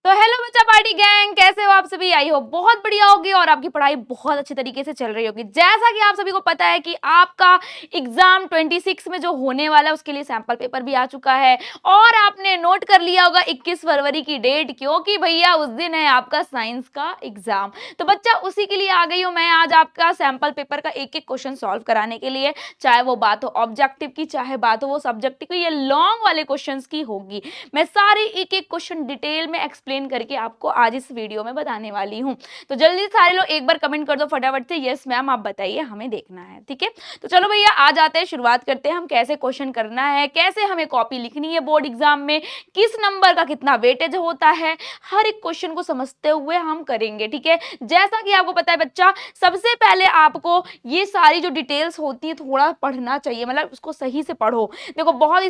तो हेलो बच्चा party gang, कैसे हो आप सभी। आई हो बहुत बढ़िया होगी और आपकी पढ़ाई बहुत अच्छी तरीके से चल रही होगी। जैसा कि आप सभी को पता है कि आपका एग्जाम 26 में जो होने वाला है उसके लिए सैंपल पेपर भी आ चुका है और आपने नोट कर लिया होगा 21 फरवरी की डेट, क्योंकि भैया उस दिन है आपका साइंस का एग्जाम। तो बच्चा उसी के लिए आ गई हूँ मैं आज आपका सैंपल पेपर का एक एक क्वेश्चन सॉल्व कराने के लिए, चाहे वो बात हो ऑब्जेक्टिव की, चाहे बात हो वो सब्जेक्टिव की, ये लॉन्ग वाले क्वेश्चन की होगी। मैं सारे एक एक क्वेश्चन डिटेल में एक्सप्लेन करके आपको आज इस वीडियो में बताने वाली हूं। तो जल्दी सारे लोग एक बार कमेंट कर दो फटाफट से, यस मैम आप बताइए, हमें देखना है। ठीक है, तो चलो भैया आ जाते हैं, शुरुआत करते हैं हम कैसे क्वेश्चन करना है, कैसे हमें कॉपी लिखनी है बोर्ड एग्जाम में, किस नंबर का कितना वेटेज होता है, हर एक क्वेश्चन को समझते हुए हम करेंगे। ठीक है, जैसा कि आपको पता है बच्चा, सबसे पहले आपको ये सारी जो डिटेल्स होती है थोड़ा पढ़ना चाहिए, मतलब उसको सही से पढ़ो। देखो बहुत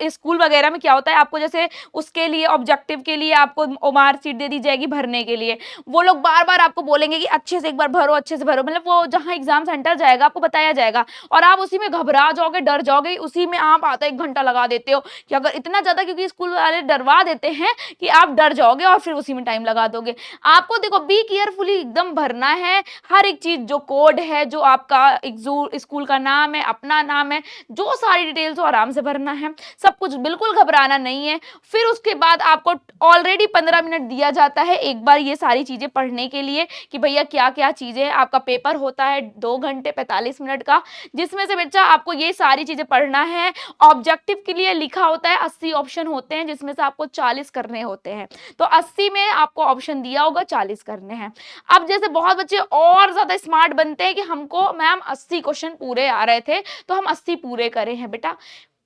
स्कूल वगैरह में क्या होता है, आपको जैसे उसके लिए ऑब्जेक्टिव के लिए आपको ओमार सीट दे दी जाएगी भरने के लिए, वो लोग बार बार आपको बोलेंगे कि अच्छे से एक बार भरो, अच्छे से भरो, मतलब वो जहां एग्जाम सेंटर जाएगा आपको बताया जाएगा और आप उसी में घबरा जाओगे, डर जाओगे, उसी में आप आधा एक घंटा लगा देते हो कि अगर इतना ज्यादा, क्योंकि स्कूल वाले डरवा देते हैं कि आप डर जाओगे और फिर उसी में टाइम लगा दोगे। आपको देखो बी केयरफुली एकदम भरना है, हर एक चीज जो कोड है, जो आपका स्कूल का नाम है, अपना नाम है, जो सारी डिटेल्स हो आराम से भरना है, सब कुछ बिल्कुल घबराना नहीं है। फिर उसके बाद आपको ऑलरेडी 15 मिनट दिया जाता है एक बार ये सारी चीजें पढ़ने के लिए कि भैया क्या क्या चीजें। आपका पेपर होता है 2 घंटे 45 मिनट का, जिसमें से बच्चा आपको ये सारी चीजें पढ़ना है। ऑब्जेक्टिव के लिए लिखा होता है 80 ऑप्शन होते हैं, जिसमें से आपको 40 करने होते हैं, तो 80 में आपको ऑप्शन दिया होगा 40 करने हैं। अब जैसे बहुत बच्चे और ज्यादा स्मार्ट बनते हैं कि हमको मैम 80 क्वेश्चन पूरे आ रहे थे तो हम 80 पूरे करे हैं, बेटा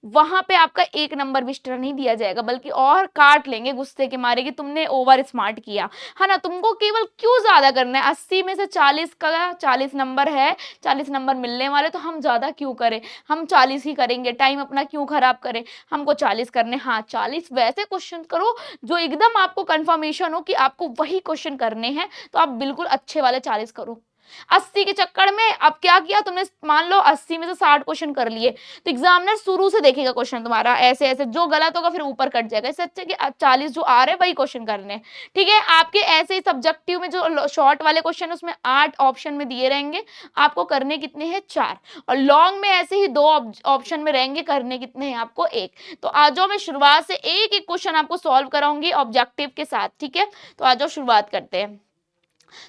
वहां पे आपका एक नंबर भी एक्स्ट्रा नहीं दिया जाएगा, बल्कि और काट लेंगे गुस्से के मारे कि तुमने ओवर स्मार्ट किया है ना। तुमको केवल क्यों ज्यादा करना है, 80 में से 40 का 40 नंबर है, 40 नंबर मिलने वाले, तो हम ज्यादा क्यों करें, हम 40 ही करेंगे, टाइम अपना क्यों खराब करें, हमको 40 करने। हाँ 40 वैसे क्वेश्चन करो जो एकदम आपको कंफर्मेशन हो कि आपको वही क्वेश्चन करने हैं, तो आप बिल्कुल अच्छे वाले 40 करो। 80 के चक्कर में अब क्या किया तुमने, मान लो 80 में से 60 क्वेश्चन कर लिए, तो एग्जामिनर शुरू से देखेगा क्वेश्चन तुम्हारा ऐसे ऐसे, जो गलत होगा फिर ऊपर कट जाएगा। इससे अच्छा कि 40 जो आ रहे हैं वही क्वेश्चन करने। ठीक है, आपके ऐसे ही सब्जेक्टिव में जो शॉर्ट वाले क्वेश्चन उसमें 8 ऑप्शन में दिए रहेंगे, आपको करने कितने हैं 4, और लॉन्ग में ऐसे ही 2 ऑप्शन में रहेंगे, करने कितने हैं आपको 1। तो आ जाओ, मैं शुरुआत से एक एक क्वेश्चन आपको सॉल्व कराऊंगी ऑब्जेक्टिव के साथ। ठीक है, तो आ जाओ शुरुआत करते हैं।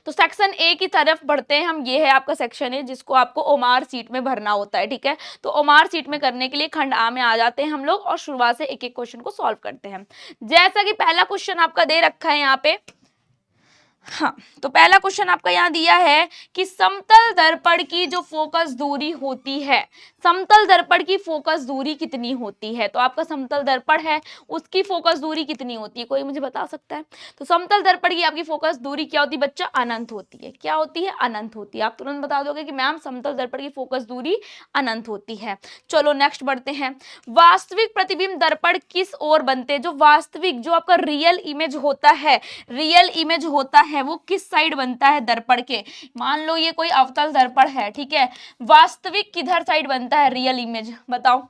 तो सेक्शन ए की तरफ बढ़ते हैं हम, ये है आपका सेक्शन ए जिसको आपको ओमार सीट में भरना होता है। ठीक है, तो ओमार सीट में करने के लिए खंड आ में आ जाते हैं हम लोग और शुरुआत से एक एक क्वेश्चन को सॉल्व करते हैं। जैसा कि पहला क्वेश्चन आपका दे रखा है यहाँ पे, हाँ, तो पहला क्वेश्चन आपका यहाँ दिया है कि समतल दर्पण की जो फोकस दूरी होती है, समतल दर्पण की फोकस दूरी कितनी होती है। तो आपका समतल दर्पण है, उसकी फोकस दूरी कितनी होती है, कोई मुझे बता सकता है। तो समतल दर्पण की आपकी फोकस दूरी क्या होती है बच्चा, अनंत होती है। क्या होती है, अनंत होती है। आप तुरंत बता दोगे कि मैम समतल दर्पण की फोकस दूरी अनंत होती है। चलो नेक्स्ट बढ़ते हैं। वास्तविक प्रतिबिंब दर्पण किस ओर बनते हैं, जो वास्तविक जो आपका रियल इमेज होता है, रियल इमेज होता है वो किस साइड बनता है दर्पण के। मान लो ये कोई अवतल दर्पण है, ठीक है, वास्तविक किधर साइड बनता है रियल इमेज, बताओ।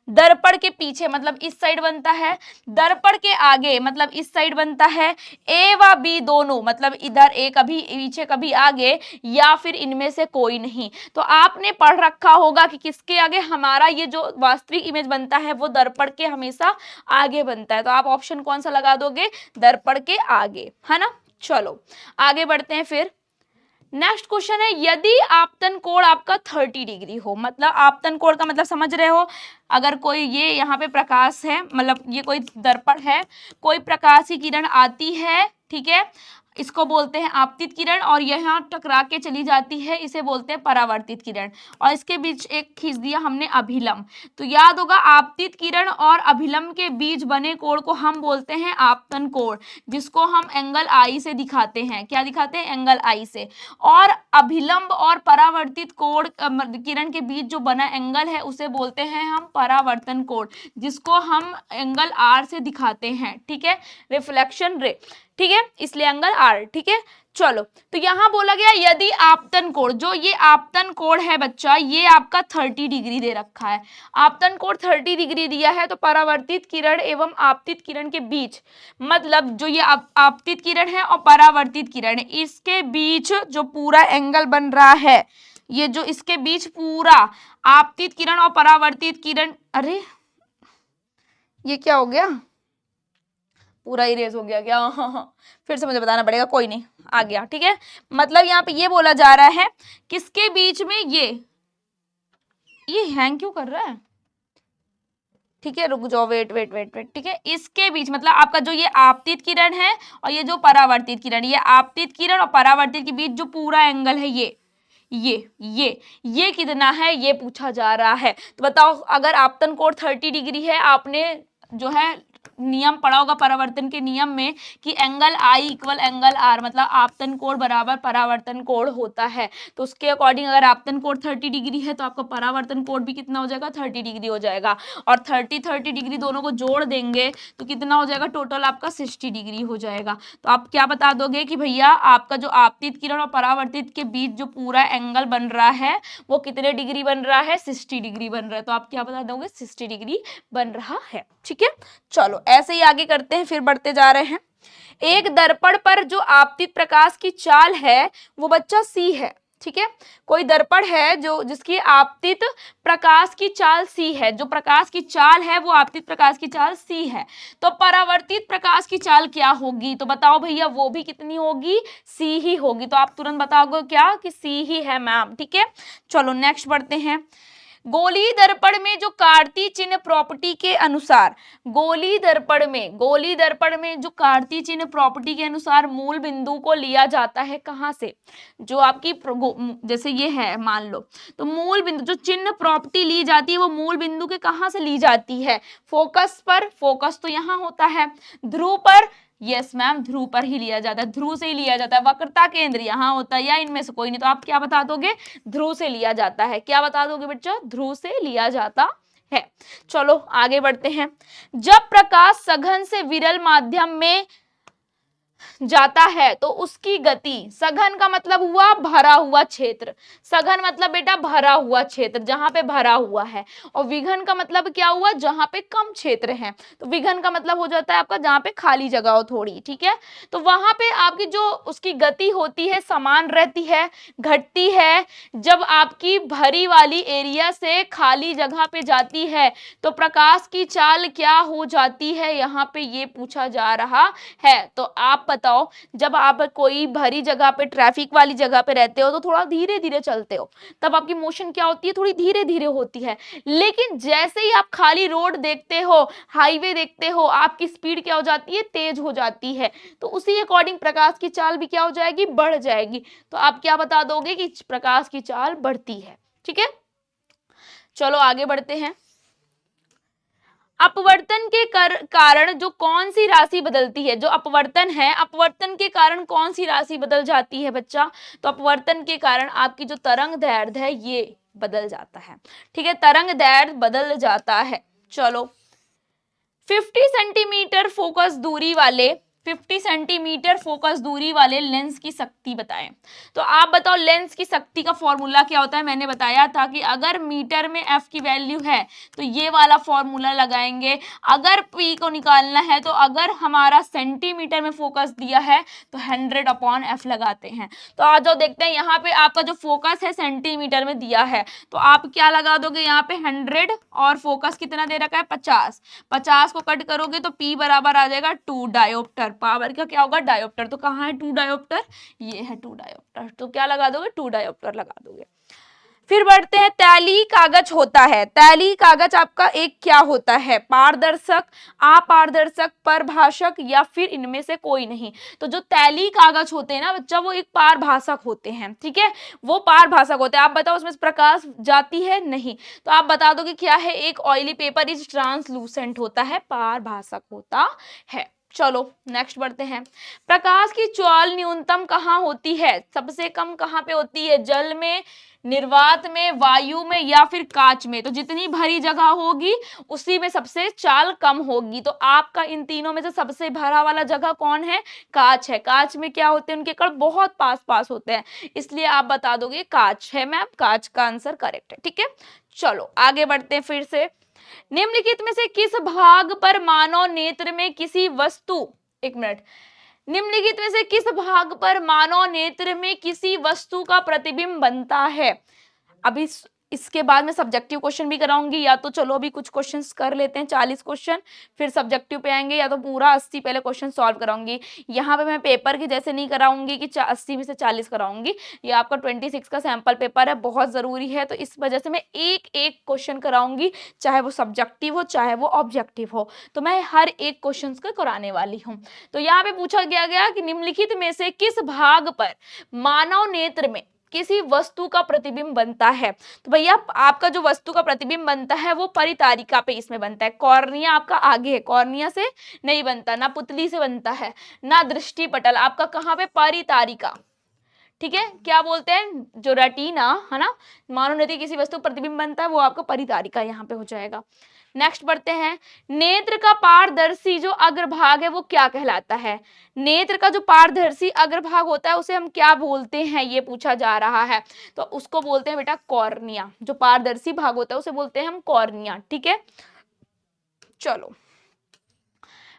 दर्पण के पीछे मतलब इस साइड बनता है, दर्पण के आगे मतलब इस साइड बनता है, ए व बी दोनों मतलब इधर ए कभी पीछे कभी आगे, या फिर इनमें से कोई नहीं। तो आपने पढ़ रखा होगा कि किसके आगे हमारा ये जो वास्तविक इमेज बनता है वो दर्पण के हमेशा आगे बनता है। तो आप ऑप्शन कौन सा लगा दोगे, दर्पण के आगे, है ना। चलो आगे बढ़ते हैं फिर। नेक्स्ट क्वेश्चन है, यदि आपतन कोण आपका 30 डिग्री हो, मतलब आपतन कोण का मतलब समझ रहे हो, अगर कोई ये यहाँ पे प्रकाश है, मतलब ये कोई दर्पण है, कोई प्रकाश की किरण आती है, ठीक है, इसको बोलते हैं आपतित किरण, और यहाँ टकरा के चली जाती है, इसे बोलते हैं परावर्तित किरण, और इसके बीच एक खींच दिया हमने अभिलंब। तो याद होगा आपतित किरण और अभिलंब के बीच बने कोण को हम बोलते हैं आपतन कोण, जिसको हम एंगल आई से दिखाते हैं। क्या दिखाते हैं, एंगल आई से। और अभिलंब और परावर्तित कोण किरण के बीच जो बना एंगल है उसे बोलते हैं हम परावर्तन कोण, जिसको हम एंगल आर से दिखाते हैं। ठीक है, रिफ्लेक्शन रे, ठीक है, इसलिए एंगल आर, ठीक है। चलो, तो यहां बोला गया यदि आपतन कोण, जो ये आपतन कोण है बच्चा, ये आपका 30 डिग्री दे रखा है। आपतन कोण 30 डिग्री दिया है, तो परावर्तित किरण एवं आपतित किरण के बीच, मतलब जो ये आपतित किरण है और परावर्तित किरण है, इसके बीच जो पूरा एंगल बन रहा है, ये जो इसके बीच पूरा आपतित किरण और परावर्तित किरण, अरे ये क्या हो गया, पूरा इरेज हो गया क्या? हाँ, फिर से मुझे बताना पड़ेगा, कोई नहीं, आ गया, ठीक है। मतलब यहाँ पे ये बोला जा रहा है किसके बीच में, ये हैंग क्यों कर रहा है, ठीक है, रुक जाओ, वेट वेट वेट वेट, ठीक है, इसके बीच मतलब आपका जो ये आपतित किरण है और ये जो परावर्तित किरण, ये आपतित किरण और परावर्तित के बीच जो पूरा एंगल है, ये कितना है, ये पूछा जा रहा है। तो बताओ, अगर आपतन कोण 30 डिग्री है, आपने जो है नियम पढ़ा होगा परावर्तन के नियम में कि angle I equal angle R, मतलब आपतन कोण बराबर परावर्तन कोण होता है। तो उसके अकॉर्डिंग अगर आपतन कोण 30 डिग्री है तो आपका परावर्तन कोण भी कितना हो जाएगा, 30 डिग्री हो जाएगा। और 30 डिग्री दोनों को जोड़ देंगे तो कितना हो जाएगा, टोटल आपका 60 डिग्री हो जाएगा। तो आप क्या बता दोगे कि भैया आपका जो आपतित किरण और परावर्तित के बीच जो पूरा एंगल बन रहा है वो कितने डिग्री बन रहा है, 60 डिग्री बन रहा है। तो आप क्या बता दोगे, 60 डिग्री बन रहा है, ठीक है। चलो ऐसे ही आगे करते हैं, फिर बढ़ते जा रहे हैं। एक दर्पण पर जो आपतित प्रकाश की चाल है वो बच्चा सी है, ठीक है। कोई दर्पण है जो जिसकी आपतित प्रकाश की चाल सी है, जो प्रकाश की चाल है वो आपतित प्रकाश की चाल सी है, तो परावर्तित प्रकाश की चाल क्या होगी, तो बताओ भैया वो भी कितनी होगी, सी ही होगी। तो आप तुरंत बताओगे क्या कि सी ही है मैम, ठीक है। चलो नेक्स्ट बढ़ते हैं। गोली दर्पण में जो कार्तीय चिन्ह प्रॉपर्टी के अनुसार, गोली दर्पण में जो कार्तीय चिन्ह प्रॉपर्टी के अनुसार मूल बिंदु को लिया जाता है कहां से, जो आपकी जैसे ये है मान लो, तो मूल बिंदु जो चिन्ह प्रॉपर्टी ली जाती है वो मूल बिंदु के कहां से ली जाती है, फोकस पर, फोकस तो यहाँ होता है, ध्रुव पर, यस मैम ध्रुव पर ही लिया जाता है, ध्रुव से ही लिया जाता है, वक्रता केंद्र यहाँ होता है या इनमें से कोई नहीं, तो आप क्या बता दोगे, ध्रुव से लिया जाता है। क्या बता दोगे बच्चा, ध्रुव से लिया जाता है। चलो आगे बढ़ते हैं। जब प्रकाश सघन से विरल माध्यम में जाता है तो उसकी गति, सघन का मतलब हुआ भरा हुआ क्षेत्र, सघन मतलब बेटा भरा हुआ क्षेत्र, जहां पे भरा हुआ है, और विघन का मतलब क्या हुआ, जहां पे कम क्षेत्र है। तो विघन का मतलब हो जाता है आपका जहां पे खाली जगह हो थोड़ी, ठीक है। तो वहां पे आपकी जो उसकी गति होती है समान रहती है, घटती है। जब आपकी भरी वाली एरिया से खाली जगह पे जाती है तो प्रकाश की चाल क्या हो जाती है, यहाँ पे ये पूछा जा रहा है। तो आप बताओ, जब आप कोई भरी जगह पे, ट्रैफिक वाली जगह पे रहते हो तो थोड़ा धीरे धीरे चलते हो, तब आपकी मोशन क्या होती है, थोड़ी धीरे धीरे होती है। लेकिन जैसे ही आप खाली रोड देखते हो, हाईवे देखते हो, आपकी स्पीड क्या हो जाती है, तेज हो जाती है। तो उसी अकॉर्डिंग प्रकाश की चाल भी क्या हो जाएगी, बढ़ जाएगी। तो आप क्या बता दोगे कि प्रकाश की चाल बढ़ती है, ठीक है। चलो आगे बढ़ते हैं। अपवर्तन के कारण जो कौन सी राशि बदलती है, जो अपवर्तन है, अपवर्तन के कारण कौन सी राशि बदल जाती है बच्चा, तो अपवर्तन के कारण आपकी जो तरंग दैर्ध्य है ये बदल जाता है, ठीक है, तरंग दैर्ध्य बदल जाता है। चलो 50 सेंटीमीटर फोकस दूरी वाले 50 सेंटीमीटर फोकस दूरी वाले लेंस की शक्ति बताएं। तो आप बताओ लेंस की शक्ति का फॉर्मूला क्या होता है। मैंने बताया था कि अगर मीटर में एफ की वैल्यू है तो ये वाला फॉर्मूला लगाएंगे, अगर पी को निकालना है तो अगर हमारा सेंटीमीटर में फोकस दिया है तो 100/f लगाते हैं। तो आ जाओ देखते हैं, यहाँ पे आपका जो फोकस है सेंटीमीटर में दिया है तो आप क्या लगा दोगे, यहाँ पे 100 और फोकस कितना दे रखा है 50, 50 को कट करोगे तो P बराबर आ जाएगा 2 डायोप्टर। पावर का क्या होगा, डायोप्टर। तो कहाँ है 2 डायोप्टर, ये है 2 डायोप्टर। तो क्या लगा दोगे, 2 डायोप्टर लगा दोगे। फिर बढ़ते हैं, तैलीय कागज होता है। तैलीय कागज आपका एक क्या होता है, पारदर्शक, अपारदर्शक, परभाषक या फिर इनमें से कोई नहीं। तो जो तैलीय कागज होते हैं ना बच्चा, वो एक पारभाषक होते हैं, ठीक है, वो पारभाषक होते हैं। आप बताओ उसमें प्रकाश जाती है, नहीं, तो आप बता दो कि क्या है, एक ऑयली पेपर इज ट्रांसलूसेंट होता है, पारभाषक होता है। चलो नेक्स्ट बढ़ते हैं। प्रकाश की ज्वाल न्यूनतम कहाँ होती है? सबसे कम कहाँ पे होती है? जल में, निर्वात में, वायु में या फिर कांच में? तो जितनी भरी जगह होगी उसी में सबसे चाल कम होगी। तो आपका इन तीनों में से सबसे भरा वाला जगह कौन है? कांच है। कांच में क्या होते हैं? उनके कण बहुत पास पास होते हैं, इसलिए आप बता दोगे कांच है मैम। कांच का आंसर करेक्ट है। ठीक है, चलो आगे बढ़ते हैं फिर से। निम्नलिखित में से किस भाग पर मानव नेत्र में किसी वस्तु, एक मिनट, निम्नलिखित में से किस भाग पर मानव नेत्र में किसी वस्तु का प्रतिबिंब बनता है? अभी इसके बाद में सब्जेक्टिव क्वेश्चन भी कराऊंगी, या तो चलो अभी कुछ क्वेश्चंस कर लेते हैं 40 क्वेश्चन, फिर सब्जेक्टिव पे आएंगे, या तो पूरा 80 पहले क्वेश्चन सॉल्व कराऊंगी। यहाँ पे मैं पेपर के जैसे नहीं कराऊंगी कि 80 में से 40 कराऊंगी। ये आपका 26 का सैंपल पेपर है, बहुत जरूरी है, तो इस वजह से मैं एक एक क्वेश्चन कराऊंगी, चाहे वो सब्जेक्टिव हो चाहे वो ऑब्जेक्टिव हो, तो मैं हर एक क्वेश्चन को कराने वाली हूँ। तो यहाँ पे पूछा गया कि निम्नलिखित में से किस भाग पर मानव नेत्र में किसी वस्तु का प्रतिबिंब बनता है? तो भैया आपका जो वस्तु का प्रतिबिंब बनता है वो परितारिका पे इसमें बनता है। कॉर्निया आपका आगे है, कॉर्निया से नहीं बनता, ना पुतली से बनता है, ना दृष्टि पटल, आपका कहाँ पे? परितारिका। ठीक है, क्या बोलते हैं? जो रेटिना है ना, मानव नेत्र किसी वस्तु प्रतिबिंब बनता है वो आपका परितारिका यहाँ पे हो जाएगा। नेक्स्ट बढ़ते हैं। नेत्र का पारदर्शी जो अग्रभाग है वो क्या कहलाता है? नेत्र का जो पारदर्शी अग्रभाग होता है उसे हम क्या बोलते हैं, ये पूछा जा रहा है। तो उसको बोलते हैं बेटा कॉर्निया। जो पारदर्शी भाग होता है उसे बोलते हैं हम कॉर्निया। ठीक है, चलो।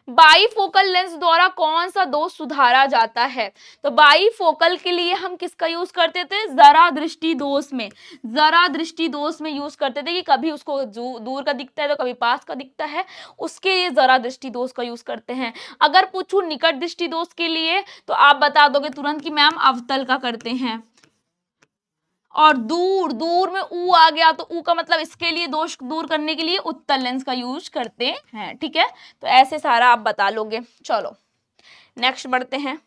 बाईफोकल लेंस द्वारा कौन सा दोष सुधारा जाता है? तो बाईफोकल के लिए हम किसका यूज करते थे? जरा दृष्टि दोष में, जरा दृष्टि दोष में यूज करते थे कि कभी उसको दूर का दिखता है तो कभी पास का दिखता है, उसके लिए जरा दृष्टि दोष का यूज करते हैं। अगर पूछूं निकट दृष्टि दोष के लिए तो आप बता दोगे तुरंत कि मैम अवतल का करते हैं। और दूर, दूर में ऊ आ गया तो ऊ का मतलब इसके लिए दोष दूर करने के लिए उत्तल लेंस का यूज करते हैं। ठीक है, तो ऐसे सारा आप बता लोगे। चलो नेक्स्ट बढ़ते हैं।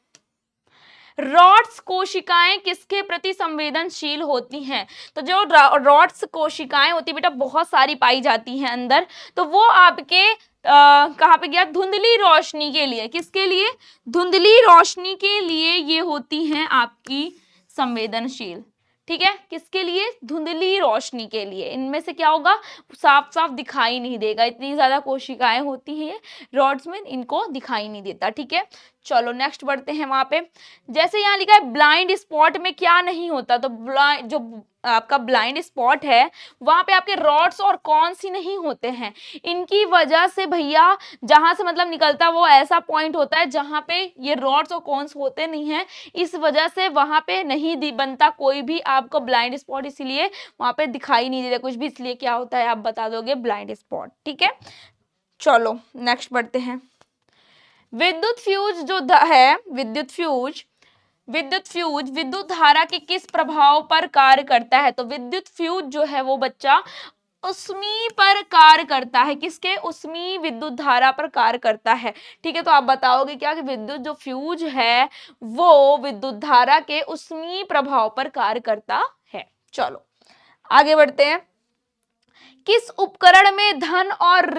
रॉड्स कोशिकाएं किसके प्रति संवेदनशील होती हैं? तो जो रॉड्स कोशिकाएं होती बेटा बहुत सारी पाई जाती हैं अंदर, तो वो आपके कहाँ पे गया? धुंधली रोशनी के लिए। किसके लिए? धुंधली रोशनी के लिए ये होती हैं आपकी संवेदनशील। ठीक है, किसके लिए? धुंधली रोशनी के लिए। इनमें से क्या होगा? साफ साफ दिखाई नहीं देगा, इतनी ज्यादा कोशिकाएं होती हैं रॉड्स में, इनको दिखाई नहीं देता। ठीक है, चलो नेक्स्ट बढ़ते हैं। वहां पे जैसे यहाँ लिखा है ब्लाइंड स्पॉट में क्या नहीं होता? तो ब्लाइंड, जो आपका ब्लाइंड स्पॉट है वहां पे आपके रॉड्स और कौन सी नहीं होते हैं। इनकी वजह से भैया जहां से मतलब निकलता वो ऐसा पॉइंट होता है जहां पे ये रॉड्स और कॉन्स होते नहीं है, इस वजह से वहां पे नहीं बनता कोई भी आपको ब्लाइंड स्पॉट, इसीलिए वहां पे दिखाई नहीं देता कुछ भी, इसलिए क्या होता है आप बता दोगे? Blind spot. ठीक है, चलो नेक्स्ट बढ़ते हैं। विद्युत फ्यूज जो है, विद्युत फ्यूज विद्युत धारा के किस प्रभाव पर कार्य करता है? तो विद्युत फ्यूज जो है वो बच्चा उष्मी पर कार्य करता है। किसके? उष्मी विद्युत धारा पर कार्य करता है। ठीक है, तो आप बताओगे क्या कि विद्युत जो फ्यूज है वो विद्युत धारा के उष्मी प्रभाव पर कार्य करता है। चलो आगे बढ़ते हैं। किस उपकरण में धन और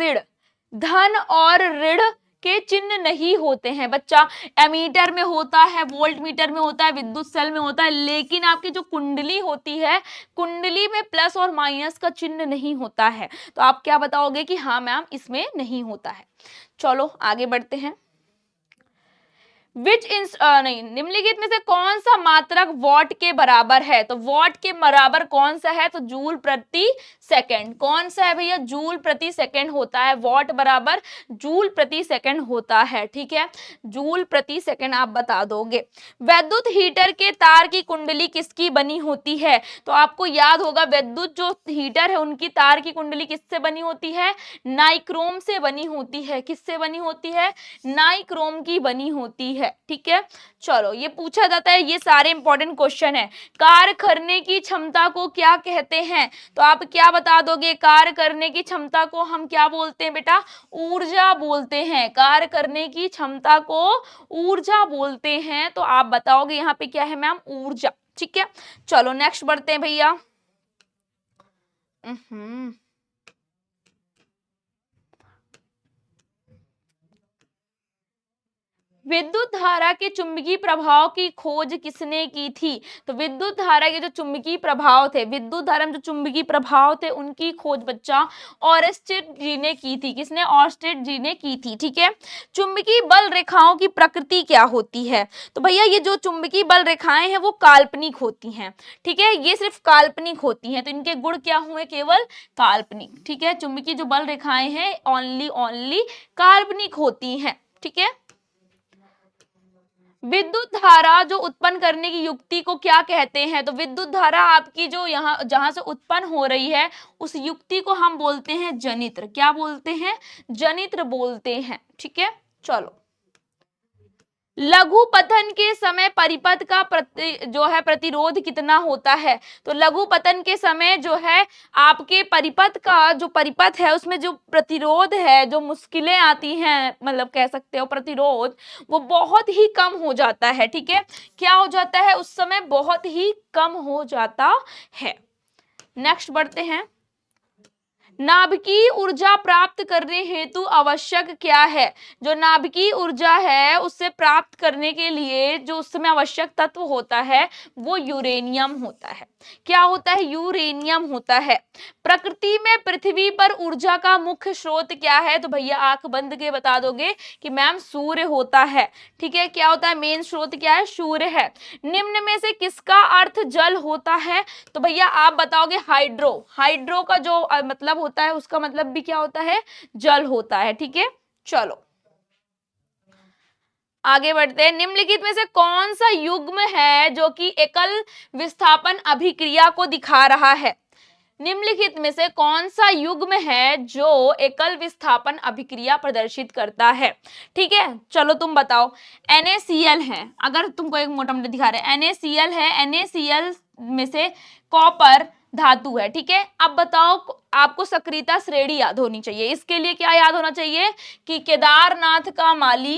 ऋण के चिन्ह नहीं होते हैं? बच्चा एमीटर में होता है, वोल्ट मीटर में होता है, विद्युत सेल में होता है, लेकिन आपकी जो कुंडली होती है, कुंडली में प्लस और माइनस का चिन्ह नहीं होता है। तो आप क्या बताओगे कि हाँ मैम इसमें नहीं होता है। चलो आगे बढ़ते हैं। नहीं, निम्नलिखित में से कौन सा मात्रक वॉट के बराबर है? तो वॉट के बराबर कौन सा है? तो जूल प्रति सेकंड। कौन सा है भैया? जूल प्रति सेकंड होता है। वॉट बराबर जूल प्रति सेकंड होता है। ठीक है, जूल प्रति सेकंड आप बता दोगे। वैद्युत हीटर के तार की कुंडली किसकी बनी होती है? तो आपको याद होगा वैद्युत जो हीटर है उनकी तार की कुंडली किससे बनी होती है? नाइक्रोम से बनी होती है। किससे बनी होती है? नाइक्रोम की बनी होती है। ठीक है, चलो ये पूछा जाता है, ये सारे इंपॉर्टेंट क्वेश्चन है। कार्य करने की क्षमता को क्या कहते हैं? तो आप क्या बता दोगे? कार्य करने की क्षमता को हम क्या बोलते हैं बेटा? ऊर्जा बोलते हैं। कार्य करने की क्षमता को ऊर्जा बोलते हैं। तो आप बताओगे यहाँ पे क्या है मैम? ऊर्जा। ठीक है, चलो नेक्स्ट बढ़ते हैं भैया। विद्युत धारा के चुंबकीय प्रभाव की खोज किसने की थी? तो विद्युत धारा के जो चुंबकीय प्रभाव थे, विद्युत धारा में जो चुंबकीय प्रभाव थे, उनकी खोज बच्चा ऑरस्टेड जी ने की थी। किसने? ऑरस्टेड जी ने की थी। ठीक है। चुंबकीय बल रेखाओं की प्रकृति क्या होती है? तो भैया ये जो चुंबकीय बल रेखाएं हैं वो काल्पनिक होती हैं। ठीक है, ये सिर्फ काल्पनिक होती हैं, तो इनके गुण क्या हुए? केवल काल्पनिक। ठीक है, चुंबकीय जो बल रेखाएं हैं ओनली काल्पनिक होती हैं। ठीक है। विद्युत धारा जो उत्पन्न करने की युक्ति को क्या कहते हैं? तो विद्युत धारा आपकी जो यहाँ जहां से उत्पन्न हो रही है उस युक्ति को हम बोलते हैं जनित्र। क्या बोलते हैं? जनित्र बोलते हैं। ठीक है, चलो। लघु पतन के समय परिपथ का जो है प्रतिरोध कितना होता है? तो लघु पतन के समय जो है आपके परिपथ का जो परिपथ है उसमें जो प्रतिरोध है, जो मुश्किलें आती हैं, मतलब कह सकते हो प्रतिरोध, वो बहुत ही कम हो जाता है। ठीक है, क्या हो जाता है? उस समय बहुत ही कम हो जाता है। नेक्स्ट बढ़ते हैं। नाभिकीय ऊर्जा प्राप्त करने हेतु आवश्यक क्या है? जो नाभिकीय ऊर्जा है उससे प्राप्त करने के लिए जो उसमें आवश्यक तत्व होता है वो यूरेनियम होता है। क्या होता है? यूरेनियम होता है। प्रकृति में पृथ्वी पर ऊर्जा का मुख्य स्रोत क्या है? तो भैया आंख बंद के बता दोगे कि मैम सूर्य होता है। ठीक है, क्या होता है? मेन स्रोत क्या है? सूर्य है। निम्न में से किसका अर्थ जल होता है? तो भैया आप बताओगे हाइड्रो। हाइड्रो का जो मतलब होता है उसका मतलब भी क्या होता है? जल होता है। ठीक है, चलो आगे बढ़ते हैं। निम्नलिखित में से कौन सा युग्म है जो कि एकल विस्थापन अभिक्रिया को दिखा रहा है? निम्नलिखित में से कौन सा युग्म है जो एकल विस्थापन अभिक्रिया प्रदर्शित करता है? ठीक है, चलो तुम बताओ। NaCl है, अगर तुमको एक मोटा मोटा दिखा रहे हैं, NaCl है, NaCl में से कॉपर धातु है। ठीक है, अब बताओ आपको सक्रियता श्रेणी याद होनी चाहिए। इसके लिए क्या याद होना चाहिए कि केदारनाथ का माली,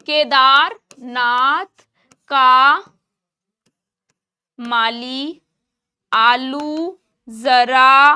केदारनाथ का माली आलू जरा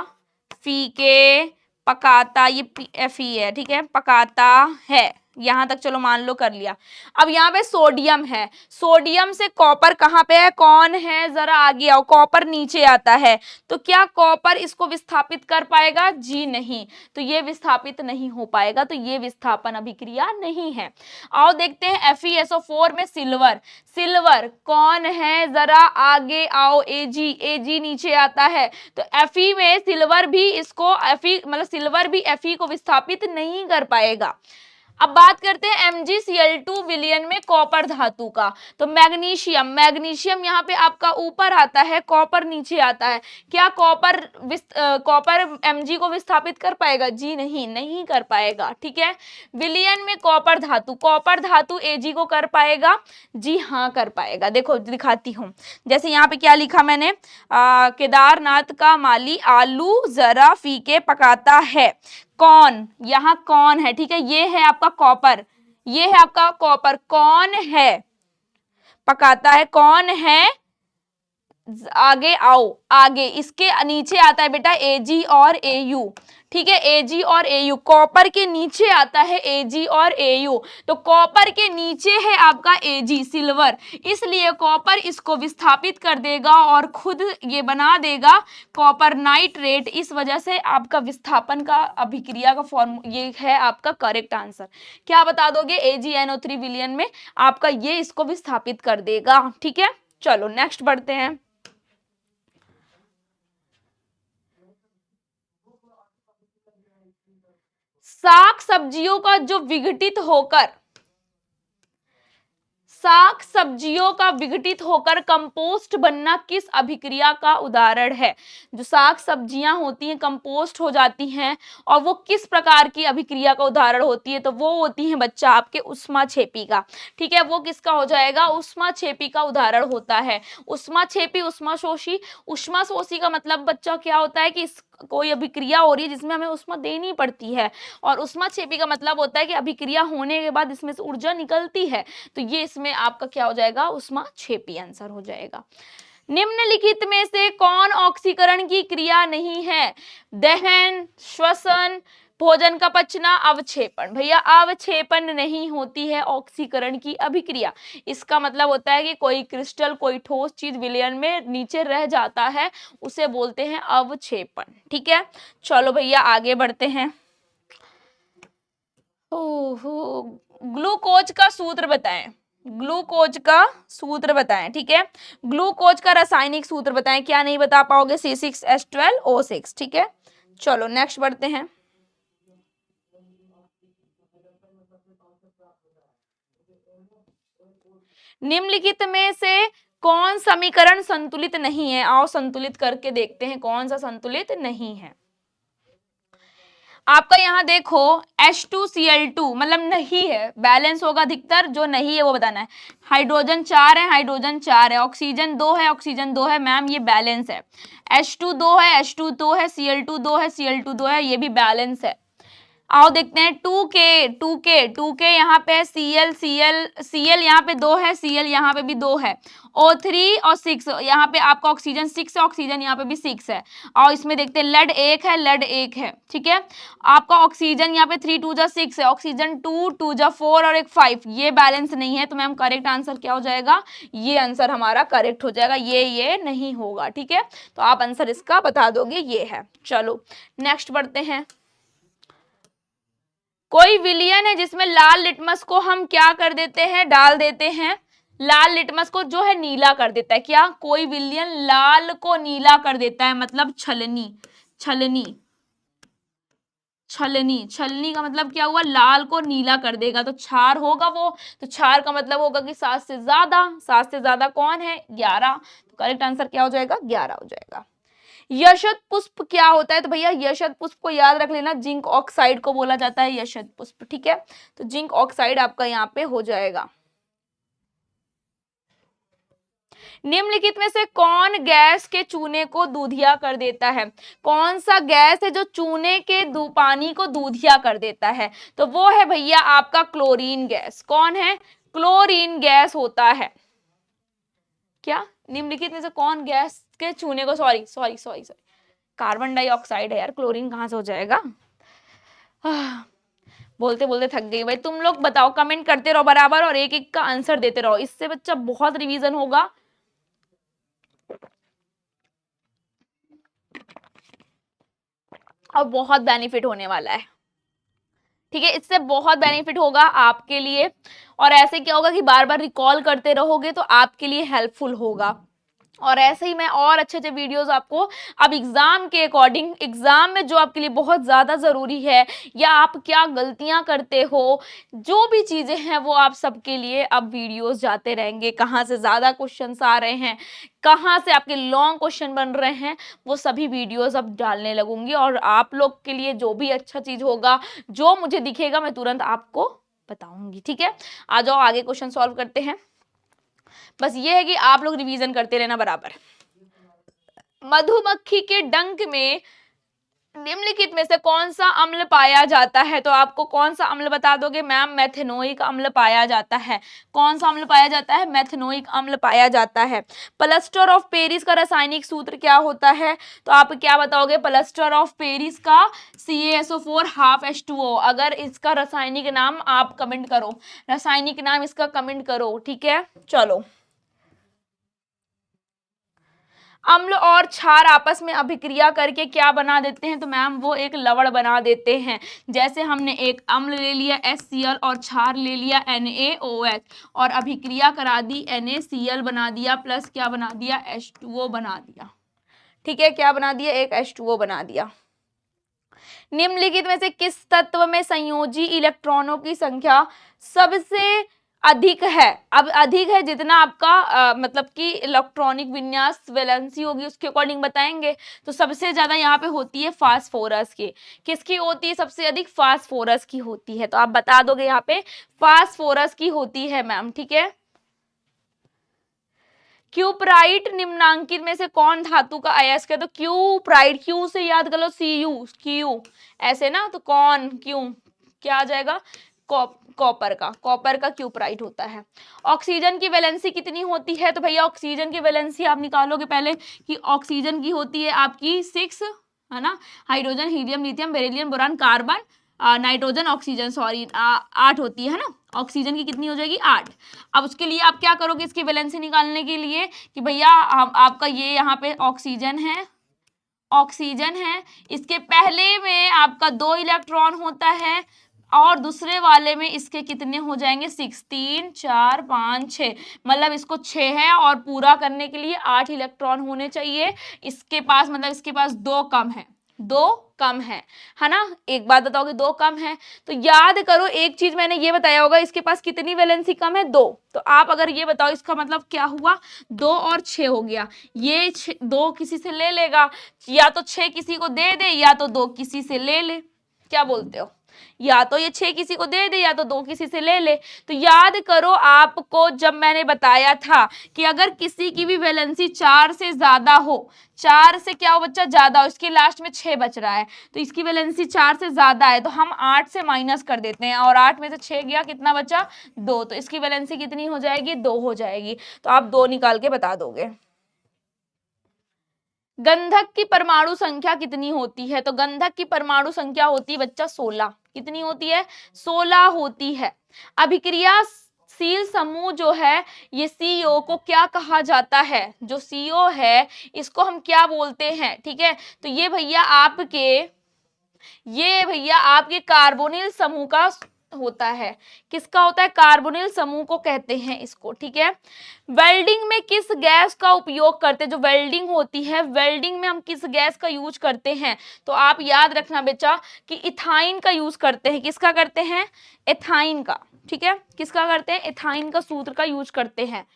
फीके पकाता, ये Fe है। ठीक है, पकाता है। यहां तक चलो मान लो कर लिया। अब यहाँ पे सोडियम है, सोडियम से कॉपर कहाँ पे है? कौन है? जरा आगे आओ। कॉपर नीचे आता है, तो क्या कॉपर इसको विस्थापित कर पाएगा? जी नहीं, तो ये विस्थापित नहीं हो पाएगा, तो ये विस्थापन अभिक्रिया नहीं है। आओ देखते हैं FeSO4 में सिल्वर। सिल्वर कौन है? जरा आगे आओ। Ag नीचे आता है, तो Fe में सिल्वर भी इसको Fe मतलब सिल्वर भी Fe को विस्थापित नहीं कर पाएगा। अब बात करते हैं MgCl2 विलयन में कॉपर धातु का। तो मैग्नीशियम, मैग्नीशियम यहाँ पे आपका ऊपर आता है, कॉपर नीचे आता है। क्या कॉपर Mg को विस्थापित कर पाएगा? जी नहीं, नहीं कर पाएगा। ठीक है, विलयन में कॉपर धातु Ag को कर पाएगा? जी हाँ, कर पाएगा। देखो दिखाती हूँ, जैसे यहाँ पे क्या लिखा मैंने, केदारनाथ का माली आलू जरा फीके पकाता है। कौन? यहाँ कौन है? ठीक है, ये है आपका कॉपर, ये है आपका कॉपर। कौन है? पकाता है। कौन है? आगे आओ, आगे इसके नीचे आता है बेटा Ag और Au। ठीक है, Ag और Au, कॉपर के नीचे आता है Ag और Au, तो कॉपर के नीचे है आपका Ag सिल्वर, इसलिए कॉपर इसको विस्थापित कर देगा और खुद ये बना देगा कॉपर नाइट्रेट। इस वजह से आपका विस्थापन का अभिक्रिया का फॉर्म ये है आपका करेक्ट आंसर। क्या बता दोगे? AgNO3 विलयन में आपका ये इसको विस्थापित कर देगा। ठीक है, चलो नेक्स्ट बढ़ते हैं। साग सब्जियों का जो विघटित होकर साग सब्जियों का विघटित होकर कंपोस्ट बनना किस अभिक्रिया का उदाहरण है? जो साग सब्जियां होती हैं कंपोस्ट हो जाती हैं, और वो किस प्रकार की अभिक्रिया का उदाहरण होती है? तो वो होती है बच्चा आपके उष्माक्षेपी का। ठीक है, वो किसका हो जाएगा? उष्माक्षेपी का उदाहरण होता है। उष्माक्षेपी, उष्माशोषी। उष्माशोषी का मतलब बच्चा क्या होता है कि कोई अभिक्रिया हो रही है जिसमें हमें उष्मा देनी पड़ती है, और उष्माक्षेपी का मतलब होता है कि अभिक्रिया होने के बाद इसमें से ऊर्जा निकलती है, तो ये इसमें आपका क्या हो जाएगा? उष्माक्षेपी आंसर हो जाएगा। निम्नलिखित में से कौन ऑक्सीकरण की क्रिया नहीं है? दहन, श्वसन, भोजन का पचना, अवक्षेपण। भैया अवक्षेपण नहीं होती है ऑक्सीकरण की अभिक्रिया। इसका मतलब होता है कि कोई क्रिस्टल, कोई ठोस चीज विलयन में नीचे रह जाता है, उसे बोलते हैं अवक्षेपण। ठीक है, चलो भैया आगे बढ़ते हैं। ओहो, ग्लूकोज का सूत्र बताएं। ग्लूकोज का सूत्र बताएं। ठीक है, ग्लूकोज का रासायनिक सूत्र बताएं। क्या नहीं बता पाओगे? C6H12O6। ठीक है, चलो नेक्स्ट बढ़ते हैं। निम्नलिखित में से कौन समीकरण संतुलित नहीं है? आओ संतुलित करके देखते हैं कौन सा संतुलित नहीं है। आपका यहाँ देखो H2Cl2 मतलब नहीं है, बैलेंस होगा अधिकतर, जो नहीं है वो बताना है। हाइड्रोजन 4 है, हाइड्रोजन 4 है, ऑक्सीजन 2 है, ऑक्सीजन 2 है, मैम ये बैलेंस है। H2 2 है, H2 2 है, Cl2 2 है, Cl2 2 है, ये भी बैलेंस है। आओ देखते हैं 2K यहाँ पे Cl यहाँ पे 2 है, Cl यहाँ पे भी 2 है, O3 और 6 यहाँ पे आपका ऑक्सीजन 6 है, ऑक्सीजन यहाँ पे भी 6 है। और इसमें देखते हैं लेड 1 है, लेड 1 है। ठीक है, आपका ऑक्सीजन यहाँ पे 3 2 जा 6 है, ऑक्सीजन 2 2 जा 4 और एक 5, ये बैलेंस नहीं है। तो मैम करेक्ट आंसर क्या हो जाएगा? ये आंसर हमारा करेक्ट हो जाएगा, ये नहीं होगा। ठीक है, तो आप आंसर इसका बता दोगे, ये है। चलो नेक्स्ट बढ़ते हैं। कोई विलयन है जिसमें लाल लिटमस को हम क्या कर देते हैं? डाल देते हैं। लाल लिटमस को जो है नीला कर देता है। क्या? कोई विलयन लाल को नीला कर देता है, मतलब छलनी। छलनी छलनी छलनी का मतलब क्या हुआ? लाल को नीला कर देगा, तो क्षार होगा वो। तो क्षार का मतलब होगा कि 7 से ज्यादा। 7 से ज्यादा कौन है? 11। तो करेक्ट आंसर क्या हो जाएगा? 11 हो जाएगा। यशत पुष्प क्या होता है? तो भैया यशत पुष्प को याद रख लेना, जिंक ऑक्साइड को बोला जाता है यशत पुष्प। ठीक है, तो जिंक ऑक्साइड आपका यहाँ पे हो जाएगा। निम्नलिखित में से कौन गैस के चूने को दूधिया कर देता है? कौन सा गैस है जो चूने के पानी को दूधिया कर देता है? तो वो है भैया आपका क्लोरीन गैस। कौन है? क्लोरीन गैस होता है। क्या? निम्नलिखित में से कौन गैस के चूने को, सॉरी कार्बन डाइऑक्साइड है यार, क्लोरीन कहां से हो जाएगा? बोलते बोलते थक गई भाई। तुम लोग बताओ, कमेंट करते रहो बराबर और एक एक का आंसर देते रहो, इससे बच्चा बहुत रिवीजन होगा। और बहुत बेनिफिट होने वाला है। ठीक है, इससे बहुत बेनिफिट होगा आपके लिए। और ऐसे क्या होगा कि बार बार रिकॉल करते रहोगे तो आपके लिए हेल्पफुल होगा। और ऐसे ही मैं और अच्छे अच्छे वीडियोस आपको अब एग्जाम के अकॉर्डिंग, एग्जाम में जो आपके लिए बहुत ज़्यादा ज़रूरी है, या आप क्या गलतियां करते हो, जो भी चीज़ें हैं वो आप सबके लिए अब वीडियोस जाते रहेंगे। कहाँ से ज़्यादा क्वेश्चंस आ रहे हैं, कहाँ से आपके लॉन्ग क्वेश्चन बन रहे हैं, वो सभी वीडियोस अब डालने लगूंगी। और आप लोग के लिए जो भी अच्छा चीज़ होगा, जो मुझे दिखेगा, मैं तुरंत आपको बताऊंगी। ठीक है, आ जाओ आगे क्वेश्चन सॉल्व करते हैं। बस ये है कि आप लोग रिवीजन करते रहना बराबर। मधुमक्खी के डंक में निम्नलिखित में से कौन सा अम्ल पाया जाता है? तो आपको कौन सा अम्ल बता दोगे? मैम मेथेनोइक अम्ल पाया जाता है। कौन सा अम्ल पाया जाता है? मेथेनोइक अम्ल पाया जाता है। प्लास्टर ऑफ पेरिस का रासायनिक सूत्र क्या होता है? तो आप क्या बताओगे? प्लास्टर ऑफ पेरिस का CaSO4 हाफ H2O। अगर इसका रासायनिक नाम आप कमेंट करो, रासायनिक नाम इसका कमेंट करो। ठीक है, चलो। अम्ल और क्षार आपस में अभिक्रिया करके क्या बना देते हैं? तो मैम वो एक लवण बना देते हैं। जैसे हमने एक अम्ल ले लिया HCl और क्षार ले लिया NaOH और अभिक्रिया करा दी, NaCl बना दिया, प्लस क्या बना दिया? H2O बना दिया। ठीक है, क्या बना दिया? एक H2O बना दिया। निम्नलिखित में से किस तत्व में संयोजी इलेक्ट्रॉनों की संख्या सबसे अधिक है? अब अधिक है जितना आपका मतलब कि इलेक्ट्रॉनिक विन्यास वैलेंसी होगी उसके अकॉर्डिंग बताएंगे। तो सबसे ज्यादा यहाँ पे होती है फास्फोरस की। किसकी होती है सबसे अधिक? फास्फोरस की होती है। तो आप बता दोगे यहाँ पे फास्फोरस की होती है मैम। ठीक है, क्यूपराइट निम्नांकित में से कौन धातु का अयस्क है? तो क्यूपराइट, क्यू से याद कर लो, क्यू ऐसे ना, तो कौन, क्यू, क्या आ जाएगा? कॉपर का क्यूपराइट होता है। ऑक्सीजन की वैलेंसी कितनी होती है? तो भैया ऑक्सीजन की वैलेंसी आप निकालोगे पहले कि ऑक्सीजन की होती है आपकी 6 है ना, hydrogen, helium, lithium, beryllium, boron, carbon, nitrogen, oxygen, sorry 8 होती है ना, ऑक्सीजन की कितनी हो जाएगी 8। अब उसके लिए आप क्या करोगे इसकी वैलेंसी निकालने के लिए कि भैया आपका ये यहाँ पे ऑक्सीजन है, ऑक्सीजन है, इसके पहले में आपका 2 इलेक्ट्रॉन होता है और दूसरे वाले में इसके कितने हो जाएंगे 6, 3, 4, 5, 6, मतलब इसको 6 है और पूरा करने के लिए 8 इलेक्ट्रॉन होने चाहिए इसके पास, मतलब इसके पास 2 कम है, 2 कम है ना। एक बात बताओगे 2 कम है तो याद करो एक चीज मैंने ये बताया होगा, इसके पास कितनी वैलेंसी कम है 2, तो आप अगर ये बताओ इसका मतलब क्या हुआ 2 और 6 हो गया, ये 2 किसी से ले लेगा, या तो 6 किसी को दे दे या तो 2 किसी से ले ले, क्या बोलते हो, या तो ये 6 किसी को दे दे या तो 2 किसी से ले ले। तो याद करो आपको जब मैंने बताया था कि अगर किसी की भी वैलेंसी 4 से ज्यादा हो, 4 से क्या हो बच्चा ज्यादा हो, इसके लास्ट में 6 बच रहा है तो इसकी वैलेंसी 4 से ज्यादा है तो हम 8 से माइनस कर देते हैं और 8 में से 6 गया कितना बचा 2, तो इसकी वैलेंसी कितनी हो जाएगी 2 हो जाएगी, तो आप 2 निकाल के बता दोगे। गंधक की परमाणु संख्या कितनी होती है, तो गंधक की परमाणु संख्या होती है बच्चा 16, कितनी होती है 16 होती है। अभिक्रियाशील समूह जो है ये CO को क्या कहा जाता है, जो CO है इसको हम क्या बोलते हैं, ठीक है, तो ये भैया आपके कार्बोनिल समूह का होता है, किसका होता है कार्बोनिल समूह को कहते हैं इसको, ठीक है। वेल्डिंग में किस गैस का उपयोग करते हैं, जो वेल्डिंग होती है वेल्डिंग में हम किस गैस का यूज करते हैं, तो आप याद रखना बेटा कि इथाइन का यूज करते हैं, किसका करते हैं एथाइन का, ठीक है, किसका करते हैं एथाइन का सूत्र का यूज करते हैं।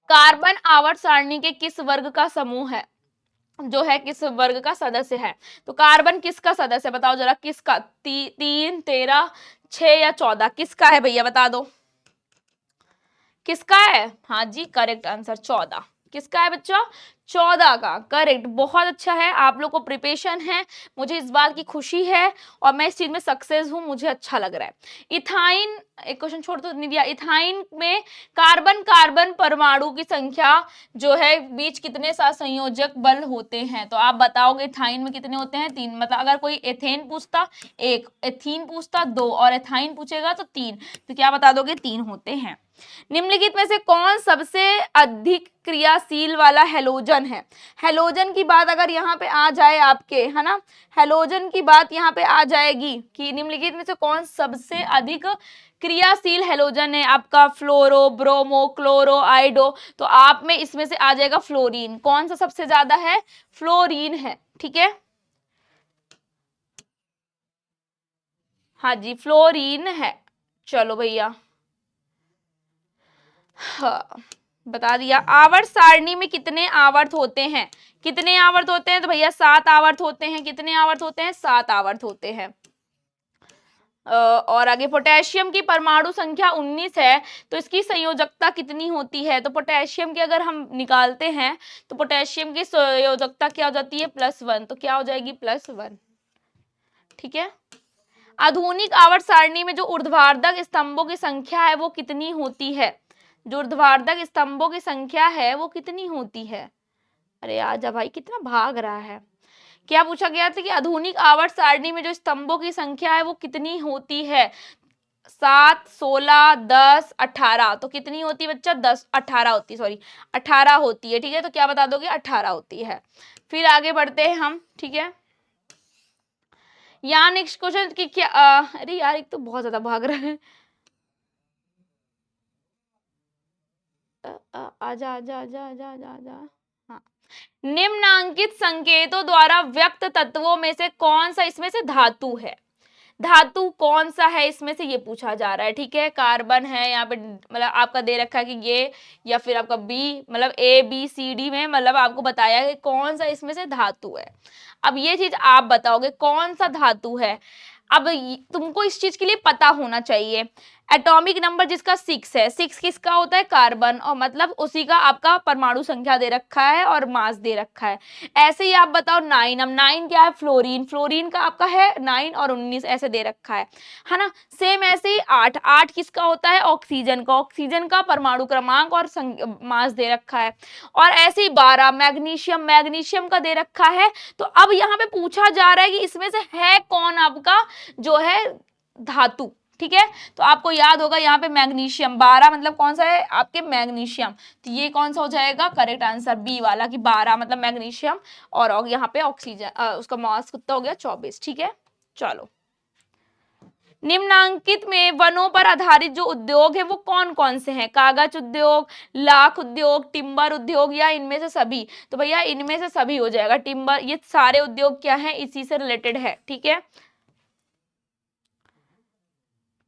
कार्बन आवर्त सारणी के किस वर्ग का समूह है, जो है किस वर्ग का सदस्य है, तो कार्बन किसका सदस्य बताओ जरा, किसका 3, 13, 6 या 14 किसका है भैया बता दो, किसका है, हाँ जी करेक्ट आंसर 14, किसका है बच्चा 14 का, करेक्ट, बहुत अच्छा है, आप लोग को प्रिपरेशन है, मुझे इस बात की खुशी है और मैं इस चीज में सक्सेस हूं, मुझे अच्छा लग रहा है। इथाइन, एक क्वेश्चन छोड़ तो नहीं दिया, इथाइन में कार्बन कार्बन परमाणु की संख्या जो है बीच कितने सहसंयोजक बल होते हैं, तो आप बताओगे इथाइन में कितने होते हैं 3, मतलब अगर कोई एथेन पूछता 1, एथीन पूछता 2 और एथाइन पूछेगा तो 3, तो क्या बता दोगे 3 होते हैं। निम्नलिखित में से कौन सबसे अधिक क्रियाशील वाला हैलोजन है, हैलोजन की बात अगर यहाँ पे आ जाए आपके, है ना, हैलोजन की बात यहाँ पे आ जाएगी कि निम्नलिखित में से कौन सबसे अधिक क्रियाशील हैलोजन है, आपका फ्लोरो, ब्रोमो, क्लोरो, आइडो, तो आप में इसमें से आ जाएगा फ्लोरीन, कौन सा सबसे ज्यादा है फ्लोरीन है, ठीक है, हाँ जी फ्लोरीन है। चलो भैया हाँ बता दिया। आवर्त सारणी में कितने आवर्त होते हैं, कितने आवर्त होते हैं, तो भैया 7 आवर्त होते हैं, कितने आवर्त होते हैं 7 आवर्त होते हैं। और आगे पोटेशियम की परमाणु संख्या 19 है तो इसकी संयोजकता कितनी होती है, तो पोटेशियम की अगर हम निकालते हैं तो पोटेशियम की संयोजकता क्या हो जाती है +1, तो क्या हो जाएगी +1, ठीक है। आधुनिक आवर्त सारणी में जो ऊर्ध्वाधर स्तंभों की संख्या है वो कितनी होती है, जो ऊर्ध्वाधर स्तंभों की संख्या है वो कितनी होती है, अरे आजा भाई कितना भाग रहा है, क्या पूछा गया था कि आधुनिक आवर्त सारणी में जो स्तंभों की संख्या है वो कितनी होती है, 7, 16, 10, 18, तो कितनी होती है बच्चा 10, 18 होती है, सॉरी 18 होती है, ठीक है, तो क्या बता दोगे 18 होती है। फिर आगे बढ़ते हैं हम, ठीक है। यहाँ नेक्स्ट क्वेश्चन की क्या अरे यार एक तो बहुत ज्यादा भाग रहा है, आजा आजा आजा आजा आजा आजा, हाँ। निम्नांकित संकेतों द्वारा व्यक्त तत्वों में से कौन सा इसमें से धातु है, धातु कौन सा है इसमें से ये पूछा जा रहा है, ठीक है। कार्बन है यहाँ पे, मतलब आपका दे रखा है कि ये, या फिर आपका बी, मतलब ABCD में मतलब आपको बताया है कि कौन सा इसमें से धातु है। अब ये चीज आप बताओगे कौन सा धातु है, अब तुमको इस चीज के लिए पता होना चाहिए, एटॉमिक नंबर जिसका 6 है, 6 किसका होता है, कार्बन, और मतलब उसी का आपका परमाणु संख्या दे रखा है और मास दे रखा है। ऐसे ही आप बताओ 9, अब 9 क्या है, फ्लोरीन, फ्लोरीन का आपका है 9 और 19 ऐसे दे रखा है ना। सेम ऐसे ही 8, 8 किसका होता है, ऑक्सीजन का, ऑक्सीजन का परमाणु क्रमांक और मास दे रखा है। और ऐसे ही 12 मैग्नीशियम, मैग्नीशियम का दे रखा है। तो अब यहाँ पे पूछा जा रहा है कि इसमें से है कौन आपका जो है धातु, ठीक है। तो आपको याद होगा यहाँ पे मैग्नीशियम 12 मतलब कौन सा है आपके, मैग्नीशियम। तो ये कौन सा हो जाएगा करेक्ट आंसर, बी वाला कि 12 मतलब मैग्नीशियम, और यहाँ पे ऑक्सीजन उसका मास कितना हो गया 24, ठीक है। चलो, निम्नांकित में वनों पर आधारित जो उद्योग है वो कौन कौन से हैं, कागज उद्योग, लाख उद्योग, टिम्बर उद्योग, या इनमें से सभी। तो भैया इनमें से सभी हो जाएगा, टिम्बर, ये सारे उद्योग क्या हैं, इसी से रिलेटेड है, ठीक है।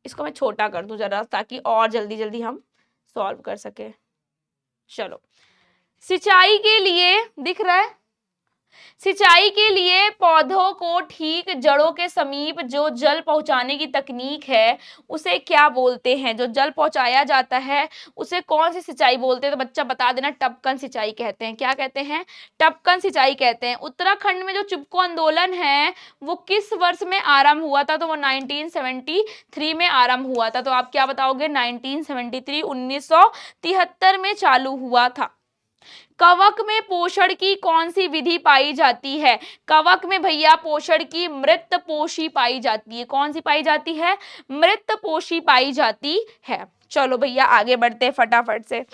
इसको मैं छोटा कर दूं जरा ताकि और जल्दी जल्दी हम सॉल्व कर सके। चलो, सिंचाई के लिए दिख रहा है, सिंचाई के लिए पौधों को ठीक जड़ों के समीप जो जल पहुंचाने की तकनीक है उसे क्या बोलते हैं, जो जल पहुंचाया जाता है उसे कौन सी सिंचाई बोलते हैं। तो बच्चा बता देना, टपकन सिंचाई कहते हैं। क्या कहते हैं, टपकन सिंचाई कहते हैं। उत्तराखंड में जो चिपको आंदोलन है वो किस वर्ष में आरंभ हुआ था, तो वो 1973 में आरंभ हुआ था। तो आप क्या बताओगे, 1973, 1973 में चालू हुआ था। कवक में पोषण की कौन सी विधि पाई जाती है, कवक में भैया पोषण की मृत पोषी पाई जाती है। कौन सी पाई जाती है, मृत पोषी पाई जाती है। चलो भैया आगे बढ़ते हैं फटाफट से।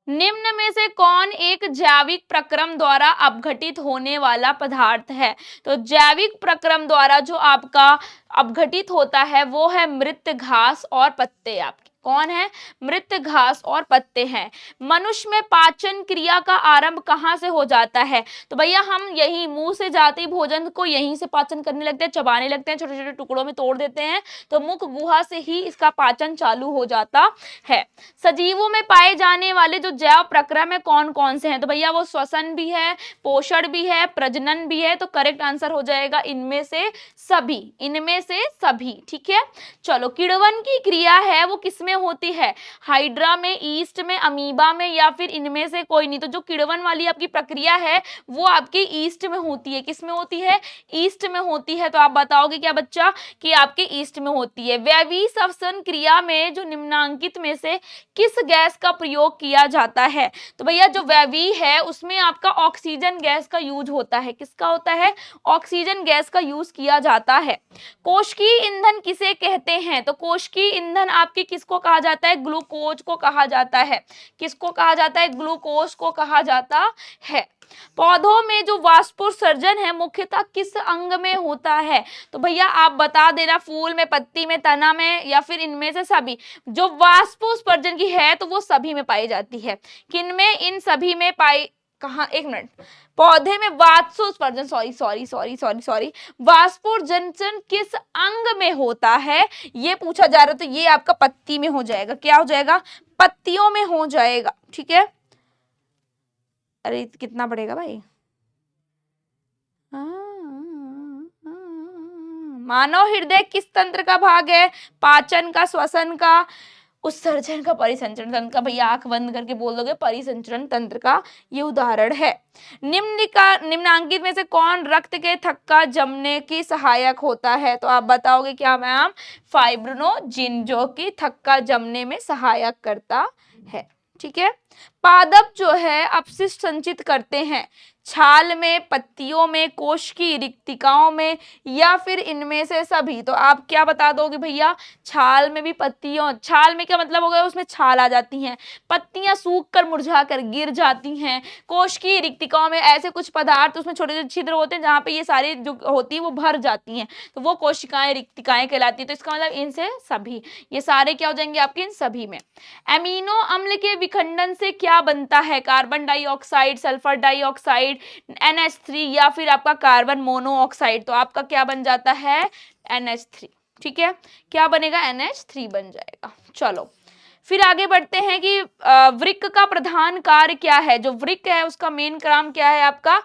निम्न में से कौन एक जैविक प्रक्रम द्वारा अपघटित होने वाला पदार्थ है। तो जैविक प्रक्रम द्वारा जो आपका अपघटित होता है वो है मृत घास और पत्ते। आपके कौन है, मृत घास और पत्ते हैं। मनुष्य में पाचन क्रिया का आरंभ कहाँ से हो जाता है। तो भैया हम यही मुंह से जाते भोजन को यहीं से पाचन करने लगते हैं, चबाने लगते हैं, छोटे छोटे टुकड़ों में तोड़ देते हैं, तो मुख गुहा से ही इसका पाचन चालू हो जाता है। सजीवों में पाए जाने वाले जो जैव प्रक्रम है कौन कौन से हैं, तो भैया वो श्वसन भी है, पोषण भी है, प्रजनन भी है। तो करेक्ट आंसर हो जाएगा इनमें से सभी, इनमें से सभी, ठीक है। चलो, किण्वन की क्रिया है वो किसमें होती है, हाइड्रा में, ईस्ट में, अमीबा में, या फिर इनमें से कोई नहीं। तो जो किण्वन वाली आपकी प्रक्रिया है वो आपकी ईस्ट में होती है। किसमें होती है, ईस्ट में होती है। तो आप बताओगे क्या बच्चा कि आपके ईस्ट में होती है। वैवी श्वसन क्रिया में जो निम्नांकित में से किस गैस का प्रयोग किया जाता है। तो भैया जो वैवी है उसमें आपका ऑक्सीजन गैस का यूज होता है। किसका होता है, ऑक्सीजन गैस का यूज किया जाता है। कोशिकीय ईंधन किसे कहते हैं, तो कोशिकीय ईंधन आपके किसको कहा जाता है, ग्लूकोज को कहा जाता है। किसको कहा जाता है, ग्लूकोज को कहा जाता है। पौधों में जो वाष्पोत्सर्जन है मुख्यतः किस अंग में होता है। तो भैया आप बता देना, फूल में, पत्ती में, तना में, या फिर इनमें से सभी। जो वाष्पोत्सर्जन की है तो वो सभी में पाई जाती है। किनमें, इन सभी में पाई, कहा, एक मिनट, पौधे में वाष्पोत्सर्जन, सॉरी वाष्पोत्सर्जन किस अंग में होता है ये पूछा जा रहा है। तो ये आपका पत्ती में हो जाएगा। क्या हो जाएगा, पत्तियों में हो जाएगा, ठीक है। अरे कितना पड़ेगा भाई, मानव हृदय किस तंत्र का भाग है, पाचन का, श्वसन का, उत्सर्जन का, परिसंचरण तंत्र का। भैया आंख बंद करके बोल दोगे परिसंचरण तंत्र का ये उदाहरण है। निम्नांकित में से कौन रक्त के थक्का जमने की सहायक होता है। तो आप बताओगे क्या मैम, फाइब्रिनोजिन, जो कि थक्का जमने में सहायक करता है, ठीक है। पादप जो है अपशिष्ट संचित करते हैं छाल में, पत्तियों में, कोश की रिक्तिकाओं में, या फिर इनमें से सभी। तो आप क्या बता दोगे भैया, छाल में भी, पत्तियों, छाल में क्या मतलब हो गया, उसमें छाल आ जाती हैं, पत्तियां सूख कर मुरझा कर गिर जाती हैं, कोश की रिक्तिकाओं में ऐसे कुछ पदार्थ उसमें छोटे छोटे छिद्र होते हैं जहाँ पे ये सारी जो होती है वो भर जाती हैं, तो वो कोशिकाएं, रिक्तिकाएं कहलाती है। तो इसका मतलब इनसे सभी, ये सारे क्या हो जाएंगे आपके, इन सभी में। अमीनो अम्ल के विखंडन से क्या बनता है, carbon dioxide, sulphur dioxide, NH3, या फिर आपका कार्बन मोनोऑक्साइड। तो आपका क्या बन जाता है, NH3, ठीक है। क्या बनेगा, NH3 बन जाएगा। चलो फिर आगे बढ़ते हैं कि वृक्क का प्रधान कार्य क्या है। जो वृक्क है उसका मेन काम क्या है आपका,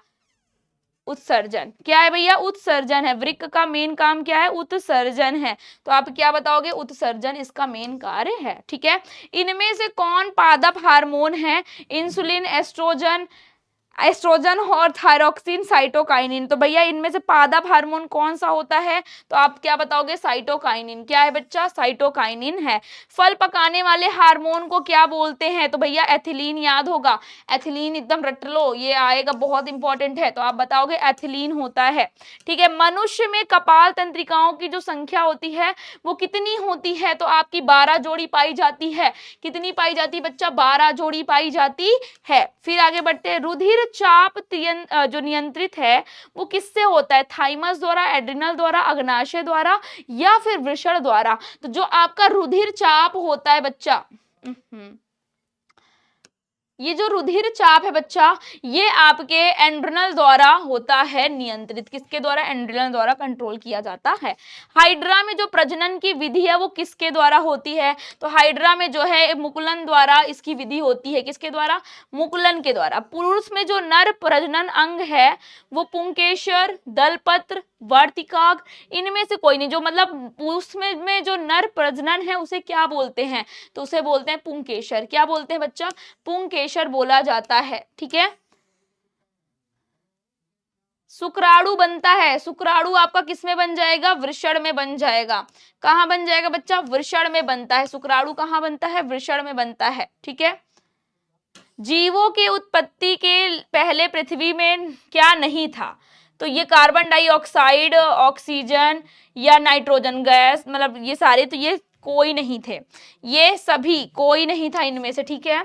उत्सर्जन। क्या है भैया? उत्सर्जन है। वृक्क का मेन काम क्या है? उत्सर्जन है। तो आप क्या बताओगे? उत्सर्जन इसका मेन कार्य है। ठीक है, इनमें से कौन पादप हार्मोन है? इंसुलिन, एस्ट्रोजन, एस्ट्रोजन और थायरोक्सिन, साइटोकाइनिन। तो भैया इनमें से पादप हार्मोन कौन सा होता है? तो आप क्या बताओगे? साइटोकाइनिन। क्या है बच्चा? साइटोकाइनिन है। फल पकाने वाले हार्मोन को क्या बोलते हैं? तो भैया एथिलीन, याद होगा। एथिलीन एकदम रट लो, ये आएगा, बहुत इंपॉर्टेंट है। तो आप बताओगे एथिलीन होता है। ठीक है, मनुष्य में कपाल तंत्रिकाओं की जो संख्या होती है वो कितनी होती है? तो आपकी 12 जोड़ी पाई जाती है। कितनी पाई जाती है बच्चा? 12 जोड़ी पाई जाती है। फिर आगे बढ़ते हैं। रुधिर चाप जो नियंत्रित है वो किससे होता है? थाइमस द्वारा, एड्रिनल द्वारा, अग्नाशय द्वारा या फिर वृषण द्वारा? तो जो आपका रुधिर चाप होता है बच्चा, ये जो रुधिर चाप है बच्चा, ये आपके एंड्रिनल द्वारा होता है नियंत्रित। किसके द्वारा? एंड्रिनल द्वारा कंट्रोल किया जाता है। हाइड्रा में जो प्रजनन की विधि है वो किसके द्वारा होती है? तो हाइड्रा में जो है मुकुलन द्वारा इसकी विधि होती है। किसके द्वारा? मुकुलन के द्वारा। पुरुष में जो नर प्रजनन अंग है वो पुंकेसर, दलपत्र, वर्तिकाग्र, इनमें से कोई नहीं। जो मतलब पुरुष में जो नर प्रजनन है उसे क्या बोलते हैं? तो उसे बोलते हैं पुंकेसर। क्या बोलते हैं बच्चा? पुंकेसर बोला जाता है। ठीक है, शुक्राणु बनता है। शुक्राणु आपका किसमें बन जाएगा? वृषण में बन जाएगा। कहां बन जाएगा बच्चा? वृषण में बनता है। शुक्राणु कहां बनता है? वृषण में बनता है। ठीक है, जीवों के उत्पत्ति के पहले पृथ्वी में क्या नहीं था? तो ये कार्बन डाइऑक्साइड, ऑक्सीजन या नाइट्रोजन गैस, मतलब ये सारे, तो ये कोई नहीं थे, ये सभी कोई नहीं था इनमें से। ठीक है,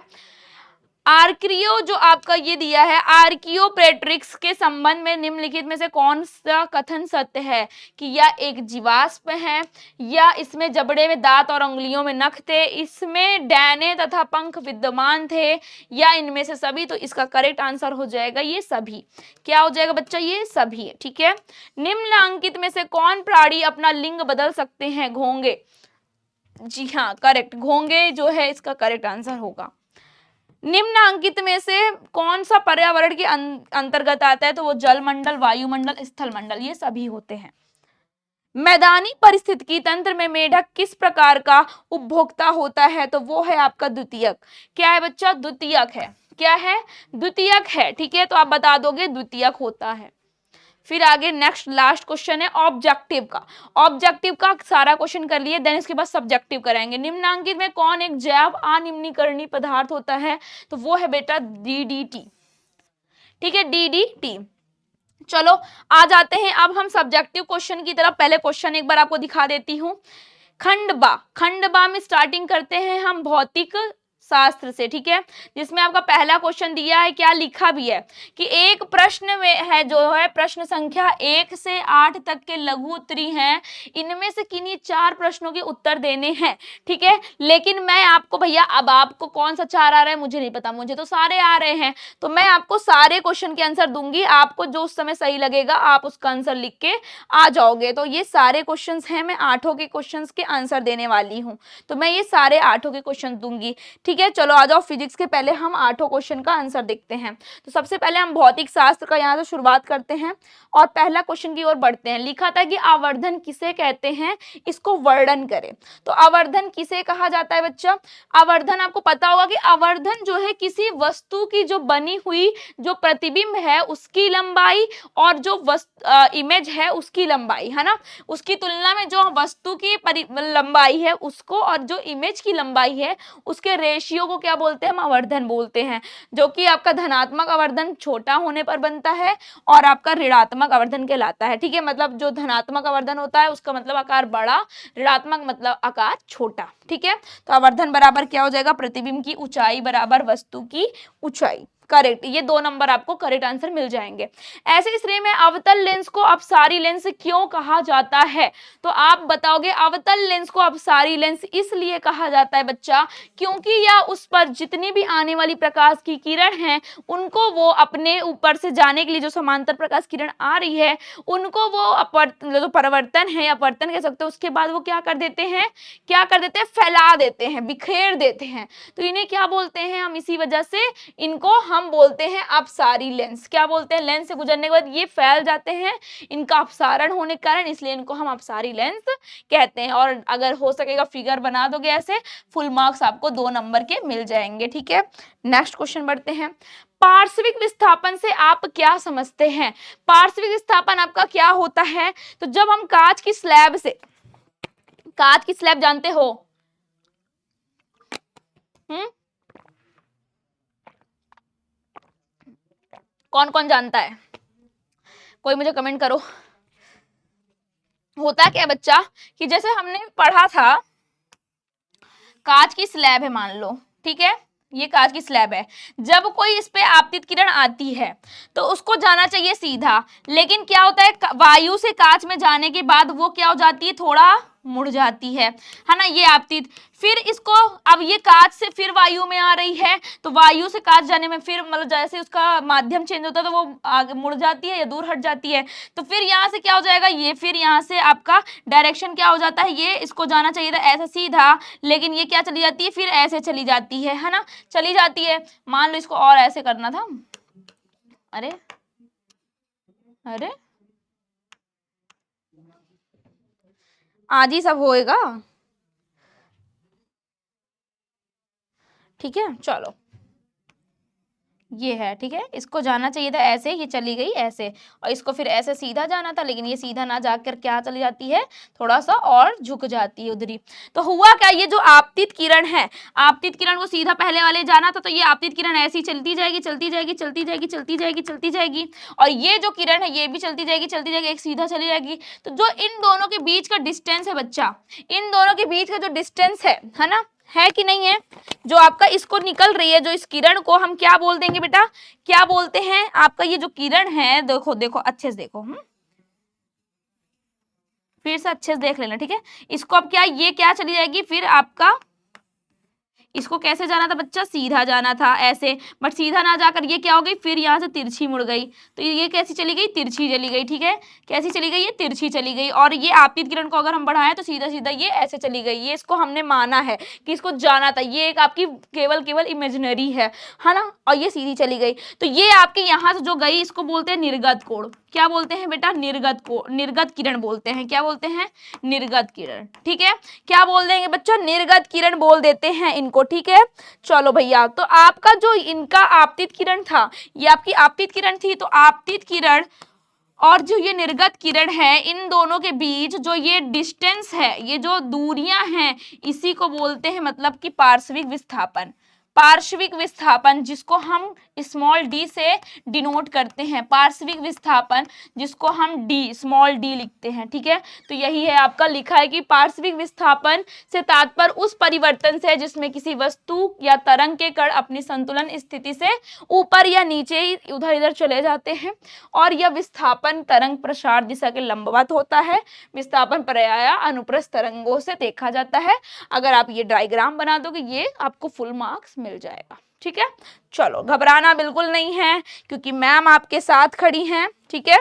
आर्कियो जो आपका ये दिया है, आर्कियोपेट्रिक्स के संबंध में निम्नलिखित में से कौन सा कथन सत्य है? कि यह एक जीवाश्म है, या इसमें जबड़े में दांत और उंगलियों में नख थे, इसमें डैने तथा पंख विद्यमान थे, या इनमें से सभी? तो इसका करेक्ट आंसर हो जाएगा ये सभी। क्या हो जाएगा बच्चा? ये सभी। ठीक है, निम्नलिखित में से कौन प्राणी अपना लिंग बदल सकते हैं? घोंगे। जी हाँ, करेक्ट, घोंगे जो है इसका करेक्ट आंसर होगा। निम्नांकित में से कौन सा पर्यावरण के अंतर्गत आता है? तो वो जलमंडल, वायुमंडल, स्थलमंडल, ये सभी होते हैं। मैदानी परिस्थितिकी तंत्र में मेढक किस प्रकार का उपभोक्ता होता है? तो वो है आपका द्वितीयक। क्या है बच्चा? द्वितीयक है। क्या है? द्वितीयक है। ठीक है, तो आप बता दोगे द्वितीयक होता है। फिर आगे नेक्स्ट लास्ट क्वेश्चन है ऑब्जेक्टिव का। ऑब्जेक्टिव का सारा क्वेश्चन कर लिए, देन इसके बाद सब्जेक्टिव कराएंगे। निम्नांकित में कौन एक जैव अनिम्नीकरणीय पदार्थ होता है? तो वो है बेटा DDT। ठीक है, DDT। चलो आ जाते हैं अब हम सब्जेक्टिव क्वेश्चन की तरफ। पहले क्वेश्चन एक बार आपको दिखा देती हूँ। खंडबा में स्टार्टिंग करते हैं हम भौतिक शास्त्र से। ठीक है, जिसमें आपका पहला क्वेश्चन दिया है, क्या लिखा भी है कि एक प्रश्न में है जो है प्रश्न संख्या 1 से 8 तक के लघु उत्तरी हैं, इनमें से किन्हीं 4 प्रश्नों के उत्तर देने हैं। ठीक है, लेकिन मैं आपको भैया, अब आपको कौन सा 4 आ रहा है मुझे नहीं पता, मुझे तो सारे आ रहे हैं, तो मैं आपको सारे क्वेश्चन के आंसर दूंगी। आपको जो उस समय सही लगेगा आप उसका आंसर लिख के आ जाओगे। तो ये सारे क्वेश्चन हैं, मैं 8 के क्वेश्चन के आंसर देने वाली हूँ, तो मैं ये सारे 8 के क्वेश्चन दूंगी। ठीक है, चलो आ जाओ। फिजिक्स के पहले हम 8 क्वेश्चन का आंसर देखते हैं। तो सबसे पहले हम भौतिक शास्त्र का यहाँ से शुरुआत करते हैं और पहला क्वेश्चन की ओर बढ़ते हैं। लिखा था कि आवर्धन किसे कहते हैं, इसको वर्णन करें। तो आवर्धन किसे कहा जाता है बच्चा? आवर्धन आपको पता होगा कि आवर्धन जो है किसी वस्तु की जो बनी हुई जो प्रतिबिंब है उसकी लंबाई और जो इमेज है उसकी लंबाई, है ना, उसकी तुलना में जो वस्तु की लंबाई है उसको और जो इमेज की लंबाई है उसके रेशियो को क्या बोलते हैं? हम आवर्धन बोलते हैं। जो कि आपका धनात्मक आवर्धन छोटा होने पर बनता है और आपका ऋणात्मक आवर्धन कहलाता है। ठीक है, मतलब जो धनात्मक आवर्धन होता है उसका मतलब आकार बड़ा, ऋणात्मक मतलब आकार छोटा। ठीक है, तो आवर्धन बराबर क्या हो जाएगा? प्रतिबिंब की ऊंचाई बराबर वस्तु की ऊंचाई। करेक्ट, ये 2 नंबर आपको करेक्ट आंसर मिल जाएंगे। ऐसे श्रेणी में अवतल लेंस को अपसारी लेंस क्यों कहा जाता है? तो आप बताओगे अवतल लेंस को अपसारी लेंस इसलिए कहा जाता है बच्चा क्योंकि यह उस पर जितनी भी आने वाली प्रकाश की किरण है उनको वो अपने ऊपर से जाने के लिए, जो समांतर प्रकाश किरण आ रही है उनको वो जो परिवर्तन है, अपवर्तन कह सकते हो, उसके बाद वो क्या कर देते हैं, फैला देते हैं, बिखेर देते हैं। तो इन्हें क्या बोलते हैं हम? इसी वजह से इनको हम बोलते हैं अपसारी लेंस। क्या बोलते हैं? लेंस से गुजरने के बाद ये फैल जाते हैं, इनका अपसारण होने के कारण, इसलिए इनको हम अपसारी लेंस कहते हैं। और अगर हो सकेगा फिगर बना दोगे ऐसे, फुल मार्क्स आपको 2 नंबर के मिल जाएंगे। ठीक है, नेक्स्ट क्वेश्चन बढ़ते हैं। पार्श्विक विस्थापन से आप क्या समझते हैं? पार्श्विक विस्थापन आपका क्या होता है? तो जब हम कांच की स्लैब से, कांच की स्लैब जानते हो? कौन कौन जानता है? कोई मुझे कमेंट करो। होता क्या बच्चा कि जैसे हमने पढ़ा था, कांच की स्लैब है मान लो, ठीक है, ये कांच की स्लैब है। जब कोई इस पे आपतित किरण आती है तो उसको जाना चाहिए सीधा, लेकिन क्या होता है, वायु से कांच में जाने के बाद वो क्या हो जाती है, थोड़ा मुड़ जाती है ना, ये आपतित। फिर इसको, अब ये कांच से फिर वायु में आ रही है, तो वायु से कांच जाने में फिर मतलब जैसे उसका माध्यम चेंज होता है तो वो आगे मुड़ जाती है या दूर हट जाती है। तो फिर यहाँ से क्या हो जाएगा, ये फिर यहाँ से आपका डायरेक्शन क्या हो जाता है, ये इसको जाना चाहिए था ऐसे सीधा, लेकिन ये क्या चली जाती है, फिर ऐसे चली जाती है ना, चली जाती है। मान लो इसको और ऐसे करना था, अरे अरे आज ही सब होएगा, ठीक है, चलो ये है, ठीक है, इसको जाना चाहिए था ऐसे, ये चली गई ऐसे, और इसको फिर ऐसे सीधा जाना था, लेकिन ये सीधा ना जाकर क्या चली जाती है, थोड़ा सा और झुक जाती है उधरी। तो हुआ क्या, ये जो आपतित किरण है, आपतित किरण को सीधा पहले वाले जाना था, तो ये आपतित किरण ऐसी चलती जाएगी, चलती जाएगी, चलती जाएगी, चलती जाएगी, चलती जाएगी, और ये जो किरण है ये भी चलती जाएगी, चलती जाएगी, एक सीधा चली जाएगी। तो जो इन दोनों के बीच का डिस्टेंस है बच्चा, इन दोनों के बीच का जो डिस्टेंस है ना, है कि नहीं है, जो आपका इसको निकल रही है, जो इस किरण को हम क्या बोल देंगे बेटा, क्या बोलते हैं, आपका ये जो किरण है, देखो देखो अच्छे से देखो, फिर से अच्छे से देख लेना, ठीक है। इसको अब क्या, ये क्या चली जाएगी, फिर आपका इसको कैसे जाना था बच्चा, सीधा जाना था ऐसे, बट सीधा ना जाकर ये क्या हो गई, फिर यहाँ से तिरछी मुड़ गई, तो ये कैसी चली गई, तिरछी चली गई, ठीक है, कैसी चली गई, ये तिरछी चली गई। और ये आपतित किरण को अगर हम बढ़ाएं तो सीधा सीधा ये ऐसे चली गई, ये इसको हमने माना है कि इसको जाना था, ये एक आपकी केवल इमेजिनरी है ना, और ये सीधी चली गई। तो ये आपके यहाँ से जो गई इसको बोलते हैं निर्गत कोण। क्या बोलते हैं बेटा, निर्गत कोण, निर्गत किरण बोलते हैं, क्या बोलते हैं, निर्गत किरण, ठीक है। क्या बोल देंगे बच्चों, निर्गत किरण बोल देते हैं इनको, ठीक है। चलो भैया, तो आपका जो इनका आपतित किरण था, ये आपकी आपतित किरण थी, तो आपतित किरण और जो ये निर्गत किरण है, इन दोनों के बीच जो ये डिस्टेंस है, ये जो दूरियां हैं, इसी को बोलते हैं मतलब कि पार्श्विक विस्थापन। पार्श्विक विस्थापन जिसको हम स्मॉल डी से डिनोट करते हैं, पार्श्विक विस्थापन जिसको हम डी, स्मॉल डी लिखते हैं, ठीक है। तो यही है आपका, लिखा है कि पार्श्विक विस्थापन से तात्पर्य उस परिवर्तन से है जिसमें किसी वस्तु या तरंग के कण अपनी संतुलन स्थिति से ऊपर या नीचे उधर इधर चले जाते हैं, और यह विस्थापन तरंग प्रसार दिशा के लंबवत होता है। विस्थापन पर्याय अनुप्रस्थ तरंगों से देखा जाता है। अगर आप ये डायग्राम बना दोगे, ये आपको फुल मार्क्स मिल जाएगा, ठीक है। चलो घबराना बिल्कुल नहीं है, क्योंकि मैम आपके साथ खड़ी हैं, ठीक है।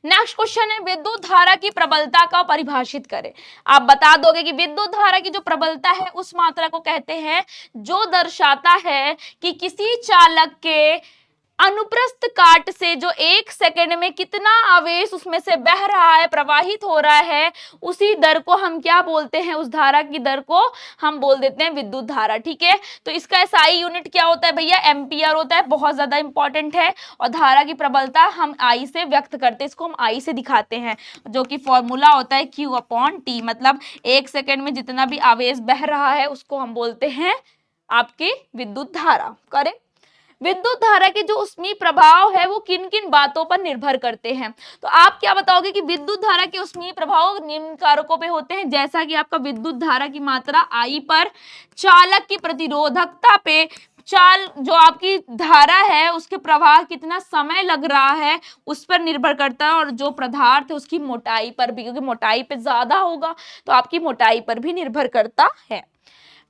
नेक्स्ट क्वेश्चन है, विद्युत धारा की प्रबलता का परिभाषित करें। आप बता दोगे कि विद्युत धारा की जो प्रबलता है उस मात्रा को कहते हैं जो दर्शाता है कि किसी चालक के अनुप्रस्थ काट से जो 1 सेकंड में कितना आवेश उसमें से बह रहा है, प्रवाहित हो रहा है, उसी दर को हम क्या बोलते हैं, उस धारा की दर को हम बोल देते हैं विद्युत धारा, ठीक है। तो इसका एसआई यूनिट क्या होता है भैया, एम्पियर होता है, बहुत ज्यादा इंपॉर्टेंट है। और धारा की प्रबलता हम आई से व्यक्त करते हैं, इसको हम आई से दिखाते हैं, जो कि फॉर्मूला होता है Q/T, मतलब 1 सेकंड में जितना भी आवेश बह रहा है उसको हम बोलते हैं आपकी विद्युत धारा। करेक्ट। विद्युत धारा के जो ऊष्मीय प्रभाव है वो किन किन बातों पर निर्भर करते हैं, तो आप क्या बताओगे कि विद्युत धारा के ऊष्मीय प्रभाव निम्न कारकों पे होते हैं, जैसा कि आपका विद्युत धारा की मात्रा आई पर, चालक की प्रतिरोधकता पे, चाल जो आपकी धारा है उसके प्रवाह कितना समय लग रहा है उस पर निर्भर करता है, और जो पदार्थ है उसकी मोटाई पर भी, क्योंकि मोटाई पे ज्यादा होगा तो आपकी मोटाई पर भी निर्भर करता है।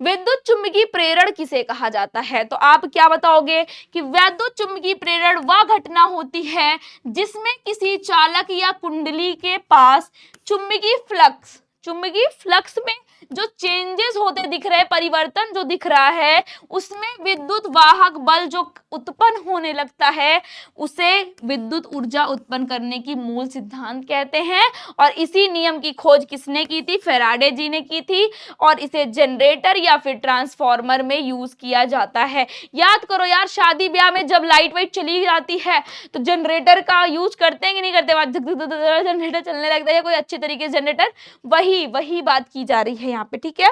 विद्युत चुम्बकीय प्रेरण किसे कहा जाता है, तो आप क्या बताओगे कि विद्युत चुम्बकीय प्रेरण वह घटना होती है जिसमें किसी चालक या कुंडली के पास चुंबकीय फ्लक्स, चुंबकीय फ्लक्स में जो चेंजेस होते दिख रहे हैं, परिवर्तन जो दिख रहा है, उसमें विद्युत वाहक बल जो उत्पन्न होने लगता है उसे विद्युत ऊर्जा उत्पन्न करने की मूल सिद्धांत कहते हैं। और इसी नियम की खोज किसने की थी? फैराडे जी ने की थी। और इसे जनरेटर या फिर ट्रांसफॉर्मर में यूज किया जाता है। याद करो यार, शादी ब्याह में जब लाइट वाइट चली जाती है तो जनरेटर का यूज करते हैं कि नहीं करते? जनरेटर चलने लगता है कोई अच्छे तरीके से जनरेटर, वही बात की जा रही है यहाँ पे, ठीक है।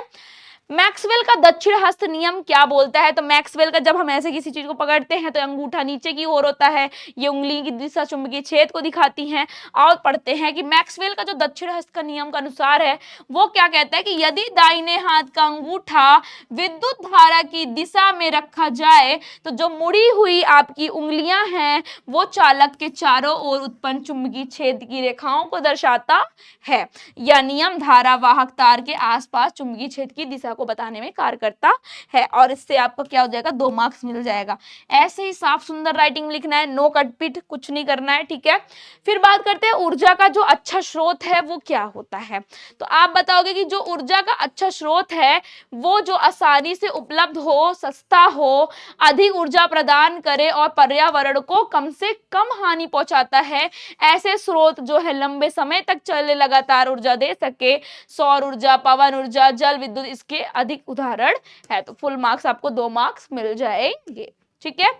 मैक्सवेल का दक्षिण हस्त नियम क्या बोलता है? तो मैक्सवेल का, जब हम ऐसे किसी चीज को पकड़ते हैं तो अंगूठा नीचे की ओर होता है, ये उंगली की दिशा चुंबकीय छेद को दिखाती हैं। और पढ़ते हैं कि मैक्सवेल का जो दक्षिण हस्त का नियम का अनुसार है वो क्या कहता है कि यदि दाहिने हाथ का अंगूठा विद्युत धारा की दिशा में रखा जाए तो जो मुड़ी हुई आपकी उंगलियां हैं वो चालक के चारों ओर उत्पन्न चुंबकीय छेद की रेखाओं को दर्शाता है। यह नियम धारा वाहक तार के आसपास चुंबकीय छेद की दिशा को बताने में कार्य करता है। और इससे आपको क्या हो जाएगा? 2 मार्क्स मिल जाएगा। ऐसे ही साफ सुंदर राइटिंग में लिखना है, नो कट पीट कुछ नहीं करना है, ठीक है। फिर बात करते हैं ऊर्जा का जो अच्छा स्रोत है वो क्या होता है। तो आप बताओगे कि जो ऊर्जा का अच्छा स्रोत है वो जो आसानी से उपलब्ध हो, सस्ता हो, अधिक ऊर्जा प्रदान करे और पर्यावरण को कम से कम हानि पहुंचाता है, ऐसे स्रोत जो है लंबे समय तक चले, लगातार ऊर्जा दे सके, सौर ऊर्जा, पवन ऊर्जा, जल विद्युत इसके अधिक उदाहरण है। तो फुल मार्क्स आपको 2 मार्क्स मिल जाएंगे, ठीक है।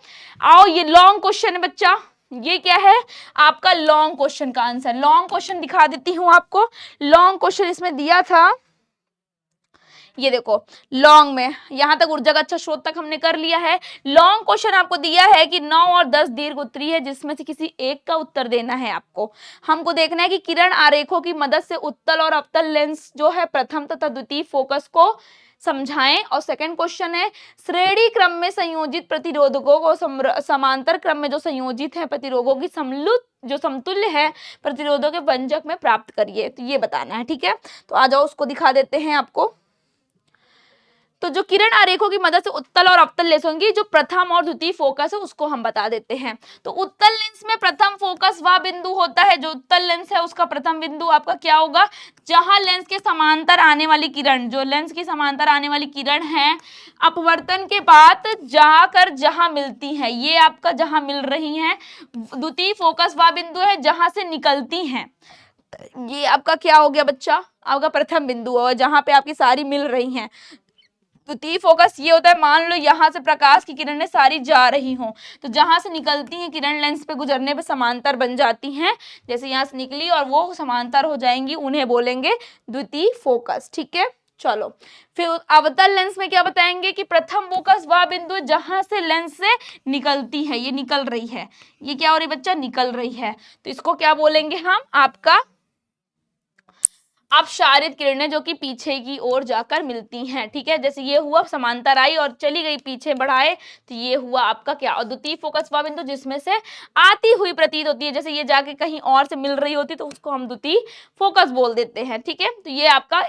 आओ ये लॉन्ग क्वेश्चन है बच्चा, ये क्या है? आपका लॉन्ग क्वेश्चन का आंसर। लॉन्ग क्वेश्चन दिखा देती हूं आपको। लॉन्ग क्वेश्चन इसमें दिया था, ये देखो लॉन्ग में यहां तक ऊर्जा का अच्छा स्रोत तक हमने कर लिया है। लॉन्ग क्वेश्चन आपको दिया है कि 9 और 10 दीर्घ उत्तरी है जिसमें से किसी एक का उत्तर देना है आपको। हमको देखना है कि किरण आरेखों की मदद से उत्तल और अवतल लेंस जो है प्रथम तथा द्वितीय फोकस को समझाएं। और सेकंड क्वेश्चन है श्रेणी क्रम में संयोजित प्रतिरोधकों को समांतर क्रम में जो संयोजित है प्रतिरोधकों की जो समतुल्य है प्रतिरोधों के व्यंजक में प्राप्त करिए। तो ये बताना है, ठीक है। तो आ जाओ उसको दिखा देते हैं आपको। तो जो किरण आरेखों की मदद से उत्तल और अवतल लेंसों की जो प्रथम और द्वितीय फोकस है उसको हम बता देते हैं। तो उत्तल लेंस में प्रथम फोकस वह बिंदु होता है, जो उत्तल लेंस है उसका प्रथम बिंदु आपका क्या होगा? जहां लेंस के समांतर आने वाली किरण, जो लेंस की समांतर आने वाली किरण है अपवर्तन के बाद जाकर जहां मिलती है, ये आपका जहां मिल रही है। द्वितीय फोकस वह बिंदु है जहां से निकलती हैं। ये आपका क्या हो गया बच्चा? आपका प्रथम बिंदु होगा जहां पे आपकी सारी मिल रही हैं। द्वितीय फोकस ये होता है, मान लो यहाँ से प्रकाश की किरणें सारी जा रही हों तो जहां से निकलती हैं किरण लेंस पे गुजरने पे समांतर बन जाती हैं। जैसे यहाँ से निकली और वो समांतर हो जाएंगी, उन्हें बोलेंगे द्वितीय फोकस, ठीक है। चलो फिर अवतल लेंस में क्या बताएंगे कि प्रथम फोकस वह बिंदु जहां से लेंस से निकलती है, ये निकल रही है, ये क्या हो रही बच्चा? निकल रही है। तो इसको क्या बोलेंगे हम? आपका अपसारित किरणें जो कि पीछे की ओर जाकर मिलती हैं, ठीक है। जैसे ये हुआ समांतर आई और चली गई पीछे बढ़ाए, तो ये हुआ आपका क्या? और द्वितीय फोकस वह बिंदु जिसमें से आती हुई प्रतीत होती है, जैसे ये जाके कहीं और से मिल रही होती तो उसको हम द्वितीय फोकस बोल देते हैं, ठीक है। तो ये आपका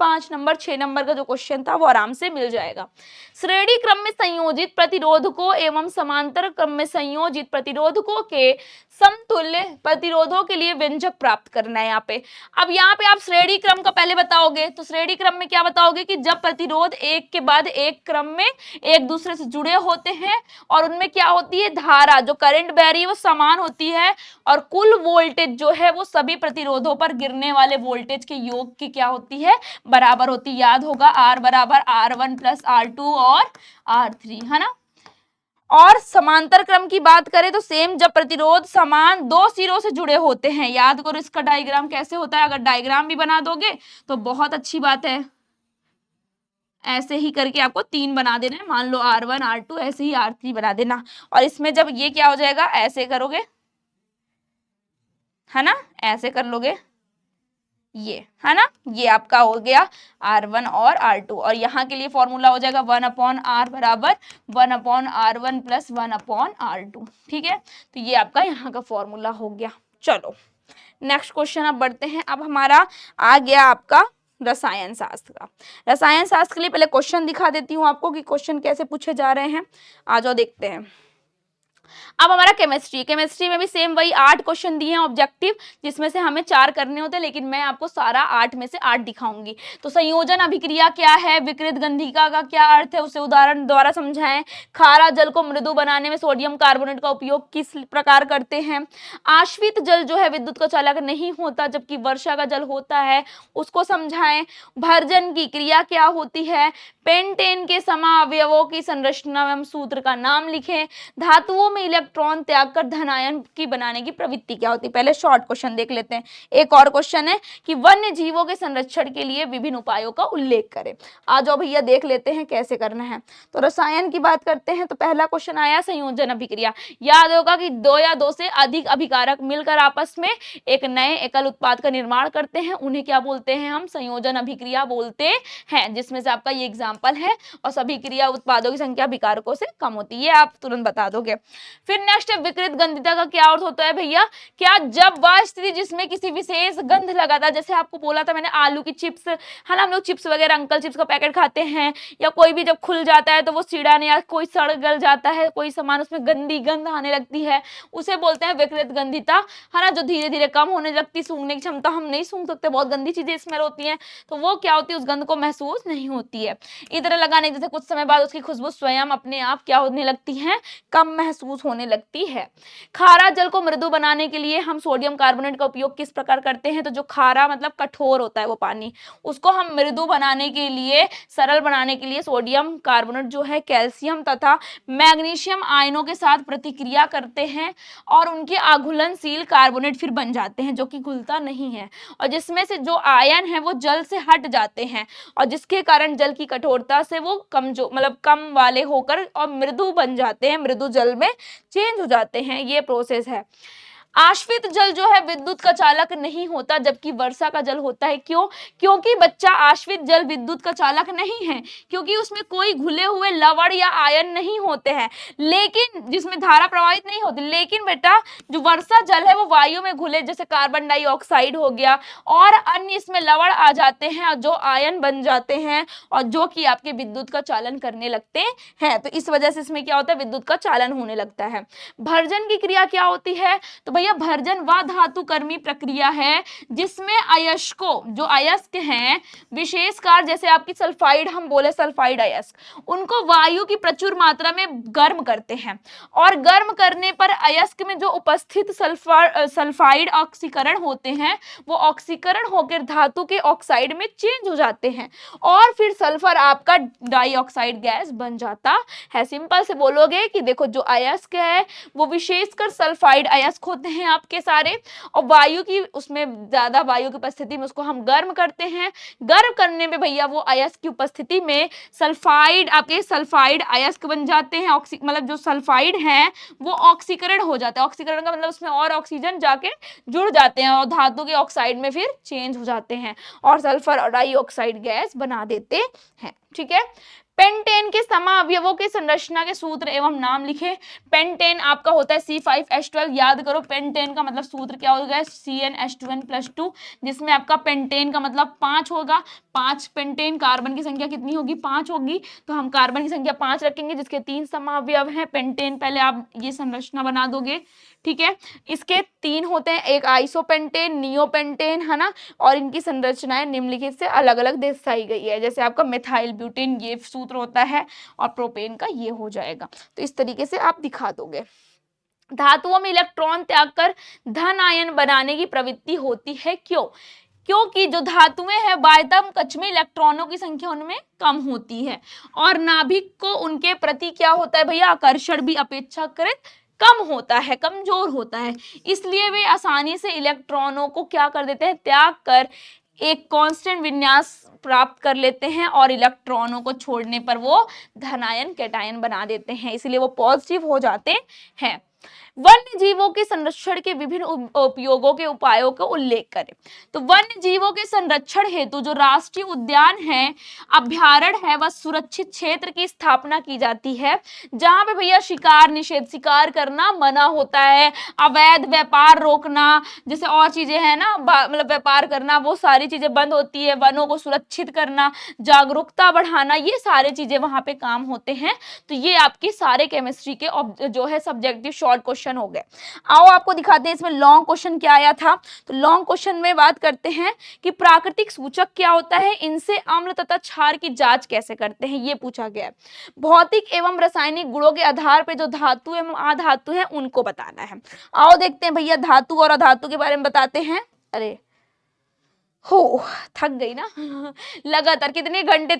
5 नंबर 6 नंबर का जो क्वेश्चन था वो आराम से मिल जाएगा। श्रेणी क्रम में संयोजित प्रतिरोधकों एवं समांतर क्रम में संयोजित प्रतिरोधकों के समतुल्य प्रतिरोधों के लिए व्यंजक प्राप्त करना है यहाँ पे। अब यहाँ पे आप श्रेणी क्रम का पहले बताओगे, तो श्रेणी क्रम में क्या बताओगे कि जब प्रतिरोध एक के बाद एक क्रम में एक दूसरे से जुड़े होते हैं और उनमें क्या होती है? धारा, जो करंट बह रही है वो समान होती है और कुल वोल्टेज जो है वो सभी प्रतिरोधों पर गिरने वाले वोल्टेज के योग की क्या होती है? बराबर होती। याद होगा R बराबर R1 प्लस R2 और R3, है ना। और समांतर क्रम की बात करें तो सेम, जब प्रतिरोध समान 2 सिरों से जुड़े होते हैं। याद करो इसका डायग्राम कैसे होता है, अगर डायग्राम भी बना दोगे तो बहुत अच्छी बात है। ऐसे ही करके आपको 3 बना देना है, मान लो R1 R2, ऐसे ही R3 बना देना। और इसमें जब ये क्या हो जाएगा, ऐसे करोगे, है ना, ऐसे कर लोगे, ये है ना, ये आपका हो गया R1 और R2। और यहाँ के लिए फॉर्मूला हो जाएगा 1/R बराबर 1/R1 प्लस 1/R2, ठीक है। तो ये आपका यहाँ का फॉर्मूला हो गया। चलो नेक्स्ट क्वेश्चन अब बढ़ते हैं। अब हमारा आ गया आपका रसायन शास्त्र का। रसायन शास्त्र के लिए पहले क्वेश्चन दिखा देती हूँ आपको कि क्वेश्चन कैसे पूछे जा रहे हैं। आ जाओ देखते हैं। अब हमारा केमिस्ट्री में भी सेम वही 8 क्वेश्चन दिए हैं ऑब्जेक्टिव, जिसमें से हमें 4 करने होते हैं, लेकिन मैं आपको सारा 8 में से 8 दिखाऊंगी। तो संयोजन अभिक्रिया क्या है, विकृत गंधिका का क्या अर्थ है, उसे उदाहरण द्वारा समझाएं। खारा जल को मृदु बनाने में सोडियम कार्बोनेट का उपयोग किस प्रकार करते हैं। आश्वित जल जो है विद्युत का चालक नहीं होता, जबकि वर्षा का जल होता है, उसको समझाएं। भर्जन की क्रिया क्या होती है। पेंटेन के समावयवों की संरचना एवं सूत्र का नाम लिखें। धातुओं में इलेक्ट्रॉन त्याग कर धन आयन की बनाने की प्रवृत्ति क्या होती है। पहले शॉर्ट क्वेश्चन देख लेते हैं। एक और क्वेश्चन है कि वन्य जीवों के संरक्षण के लिए विभिन्न उपायों का उल्लेख करें। आ जाओ भैया देख लेते हैं कैसे करना है। तो रसायन की बात करते हैं, तो पहला क्वेश्चन आया संयोजन अभिक्रिया। याद होगा कि 2 या 2 से अधिक अभिकारक मिलकर आपस में एक नए एकल उत्पाद का निर्माण करते हैं, उन्हें क्या बोलते हैं, हम संयोजन अभिक्रिया बोलते हैं, जिसमें से आपका ये एग्जाम्पल है। और सभी क्रिया उत्पादों की संख्या अभिकारकों से कम होती है, आप तुरंत बता दोगे। फिर नेक्स्ट है विकृत गंधिता का क्या अर्थ होता है भैया। क्या जब वह स्थिति जिसमें किसी विशेष गंध लगाता, जैसे आपको बोला था मैंने आलू की चिप्स, है ना, हम लोग चिप्स वगैरह अंकल चिप्स का पैकेट खाते हैं, या कोई भी जब खुल जाता है तो वो सीढ़ाने या कोई सड़ गल जाता है, कोई सामान उसमें गंदी गंध आने लगती है, उसे बोलते हैं विकृत गंधिता, है ना, जो धीरे धीरे कम होने लगती। सूंघने की क्षमता हम नहीं सूंघ सकते, बहुत गंदी चीजें स्मेल होती हैं, तो वो क्या होती है, उस गंध को महसूस नहीं होती है। इधर लगाने जैसे कुछ समय बाद उसकी खुशबू स्वयं अपने आप क्या होने लगती है, कम महसूस होने लगती है। खारा जल को मृदु बनाने के लिए हम सोडियम कार्बोनेट का उपयोग किस प्रकार करते हैं। तो जो खारा मतलब कठोर होता है वो पानी, उसको हम मृदु बनाने के लिए, सरल बनाने के लिए सोडियम कार्बोनेट जो है कैल्शियम तथा मैग्नीशियम आयनों के साथ प्रतिक्रिया करते हैं और उनके आघुलनशील कार्बोनेट फिर बन जाते हैं, जो कि घुलता नहीं है, और जिसमें से जो आयन है वो जल से हट जाते हैं, और जिसके कारण जल की कठोरता से वो कम जो मतलब कम वाले होकर और मृदु बन जाते हैं, मृदु जल में चेंज हो जाते हैं। ये प्रोसेस है। आश्वित जल जो है विद्युत का चालक नहीं होता, जबकि वर्षा का जल होता है। क्यों? क्योंकि बच्चा आश्वित जल विद्युत का चालक नहीं है, क्योंकि उसमें कोई घुले हुए लवण या आयन नहीं होते हैं, लेकिन जिसमें धारा प्रवाहित नहीं होती। लेकिन बेटा जो वर्षा जल है वो वायु में घुले, जैसे कार्बन डाइऑक्साइड हो गया और अन्य इसमें लवण आ जाते हैं, और जो आयन बन जाते हैं और जो कि आपके विद्युत का चालन करने लगते हैं। तो इस वजह से इसमें क्या होता है, विद्युत का चालन होने लगता है। भर्जन की क्रिया क्या होती है। तो भैया भर्जन वह धातु कर्मी प्रक्रिया है जिसमें अयस्कों, जो अयस्क हैं विशेषकर, जैसे आपकी सल्फाइड, हम बोले सल्फाइड अयस्क, उनको वायु की प्रचुर मात्रा में गर्म करते हैं, और गर्म करने पर अयस्क में जो उपस्थित सल्फाइड ऑक्सीकरण होते हैं वो ऑक्सीकरण होकर धातु के ऑक्साइड में चेंज हो जाते हैं, और फिर सल्फर आपका डाइऑक्साइड गैस बन जाता है। सिंपल से बोलोगे कि देखो जो अयस्क है वो विशेषकर सल्फाइड अयस्क होते हैं आपके सारे, और वायु की, उसमें ज्यादा वायु की उपस्थिति में उसको हम गर्म करते हैं। गर्म करने में भैया वो अयस्क की उपस्थिति में सल्फाइड, आपके सल्फाइड अयस्क बन जाते हैं। मतलब जो सल्फाइड है वो ऑक्सीकरण हो जाता है। ऑक्सीकरण का मतलब उसमें और ऑक्सीजन जाके जुड़ जाते हैं और धातु के ऑक्साइड में फिर चेंज हो जाते हैं और सल्फर डाइऑक्साइड गैस बना देते हैं। ठीक है। पेंटेन के समावयवों के संरचना के सूत्र एवं नाम लिखे। पेंटेन आपका होता है C5H12। याद करो पेंटेन का मतलब सूत्र क्या होगा, CnH2n+2, जिसमें आपका पेंटेन का मतलब 5 होगा। 5 पेंटेन, कार्बन की संख्या कितनी होगी, 5 होगी, तो हम कार्बन की संख्या 5 रखेंगे, जिसके 3 समावयव हैं। पेंटेन पहले आप ये संरचना बना दोगे, ठीक है। इसके 3 होते हैं, एक आइसोपेंटेन, नियोपेंटेन, है ना, और इनकी संरचनाएं निम्नलिखित से अलग अलग दर्शाई गई है। जैसे आपका मिथाइल ब्यूटेन ये सूत्र होता है, और प्रोपेन का ये हो जाएगा। तो इस तरीके से आप दिखा दोगे। धातुओं में इलेक्ट्रॉन त्याग कर धन आयन बनाने की प्रवृत्ति होती है। क्यों? क्योंकि जो धातुएं हैं बाह्यतम कक्ष में इलेक्ट्रॉनों की संख्या उनमें कम होती है, और नाभिक को उनके प्रति क्या होता है भैया, आकर्षण भी अपेक्षाकृत कम होता है, कमजोर होता है। इसलिए वे आसानी से इलेक्ट्रॉनों को क्या कर देते हैं, त्याग कर एक कांस्टेंट विन्यास प्राप्त कर लेते हैं, और इलेक्ट्रॉनों को छोड़ने पर वो धनायन कैटायन बना देते हैं, इसलिए वो पॉजिटिव हो जाते हैं। वन्य जीवों के संरक्षण के विभिन्न उपयोगों के उपायों का उल्लेख करें। तो वन्य जीवों के संरक्षण हेतु जो राष्ट्रीय उद्यान है, अभ्यारण्य है, वह सुरक्षित क्षेत्र की स्थापना की जाती है जहां पे भैया शिकार निषेध, शिकार करना मना होता है, अवैध व्यापार रोकना, जैसे और चीजें हैं ना, मतलब व्यापार करना, वो सारी चीजें बंद होती है, वनों को सुरक्षित करना, जागरूकता बढ़ाना, ये सारे चीजें वहां पे काम होते हैं। तो ये आपकी सारे केमिस्ट्री के जो है सब्जेक्टिव शॉर्ट क्वेश्चन हो गए। आओ आपको दिखाते हैं इसमें लॉन्ग क्वेश्चन क्या आया था। तो लॉन्ग क्वेश्चन में बात करते हैं कि प्राकृतिक सूचक क्या होता है, इनसे अम्ल तथा क्षार की जांच कैसे करते हैं, ये पूछा गया है। भौतिक एवं रासायनिक गुणों के आधार पर जो धातु एवं अधातु है उनको बताना है। आओ देखते हैं भैया धातु और अधातु के बारे में बताते हैं। अरे हो, थक गई ना लगातार कितने घंटे,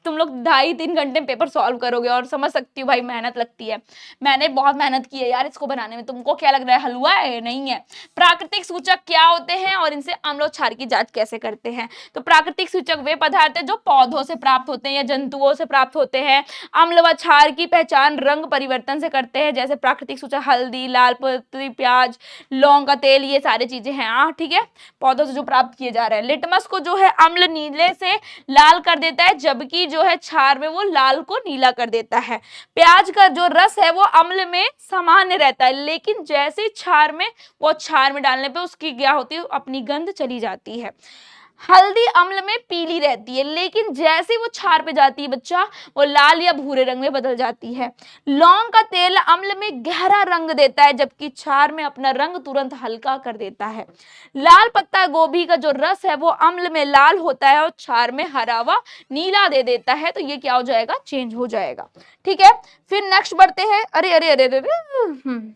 तुम लोग 2.5-3 घंटे में पेपर सॉल्व करोगे, और समझ सकती हूँ भाई मेहनत लगती है। मैंने बहुत मेहनत की है यार इसको बनाने में। तुमको क्या लग रहा है हलवा है? नहीं है। प्राकृतिक सूचक क्या होते हैं और इनसे अम्ल और क्षार की जांच कैसे करते हैं। तो प्राकृतिक सूचक वे पदार्थ है जो पौधों से प्राप्त होते हैं या जंतुओं से प्राप्त होते हैं। अम्ल व क्षार की पहचान रंग परिवर्तन से करते हैं, जैसे प्राकृतिक सूचक हल्दी, लाल पत्ती, प्याज, लौंग का तेल, ये सारी चीजें हैं। ठीक है, पौधों से जो प्राप्त किए जा रहे हैं। लिटमस को जो है अम्ल नीले से लाल कर देता है, जबकि जो है क्षार में वो लाल को नीला कर देता है। प्याज का जो रस है वो अम्ल में सामान्य रहता है, लेकिन जैसे क्षार में, वो क्षार में डालने पे उसकी क्या होती है, अपनी गंध चली जाती है। हल्दी अम्ल में पीली रहती है, लेकिन जैसे वो क्षार पे जाती है बच्चा, वो लाल या भूरे रंग में बदल जाती है। लौंग का तेल अम्ल में गहरा रंग देता है, जबकि क्षार में अपना रंग तुरंत हल्का कर देता है। लाल पत्ता गोभी का जो रस है वो अम्ल में लाल होता है और क्षार में हरा व नीला दे देता है। तो ये क्या हो जाएगा, चेंज हो जाएगा। ठीक है, फिर नेक्स्ट बढ़ते हैं। अरे अरे अरे अरे, अरे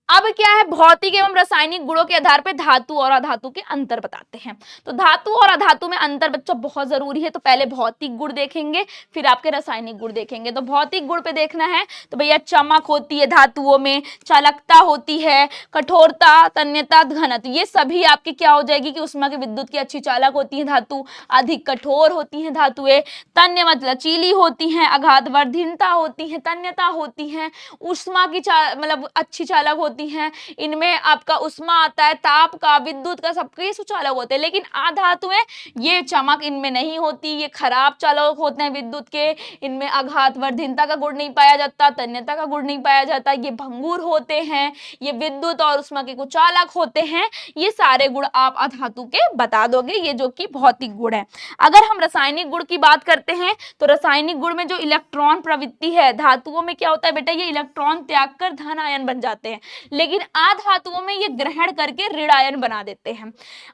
अब क्या है, भौतिक एवं रासायनिक गुणों के आधार पर धातु और अधातु के अंतर बताते हैं। तो धातु और अधातु में अंतर बच्चों बहुत जरूरी है। तो पहले भौतिक गुण देखेंगे, फिर आपके रासायनिक गुण देखेंगे। तो भौतिक गुण पे देखना है तो भैया चमक होती है धातुओं में, चालकता होती है, कठोरता, तन्यता, घनत्व, ये सभी आपकी क्या हो जाएगी कि उष्मा के विद्युत की अच्छी चालक होती है धातु, अधिक कठोर होती है धातुएं, तन्य मतलब लचीली होती हैं, आघातवर्धीनता होती है, तन्यता होती है, उष्मा की मतलब अच्छी चालक होती हैं। इनमें आपका उष्मा आता है, ताप का, विद्युत का, सबके सुचालक होते हैं। लेकिन अधातुएं ये चमक इनमें नहीं होती, ये खराब चालक होते हैं विद्युत के, इनमें आघातवर्धीनता का गुण नहीं पाया जाता, तन्यता का गुण नहीं पाया जाता, ये भंगुर होते हैं, ये विद्युत और उष्मा के कुचालक होते हैं। ये सारे गुण आप अधातु के बता दोगे, ये जो कि भौतिक गुण है। अगर हम रासायनिक गुण की बात करते हैं तो रासायनिक गुण में जो इलेक्ट्रॉन प्रवृत्ति है, धातुओं में क्या होता है बेटा, ये इलेक्ट्रॉन त्याग कर धन आयन बन जाते हैं, लेकिन अधातुओं में ये ग्रहण करके ऋण आयन बना देते हैं।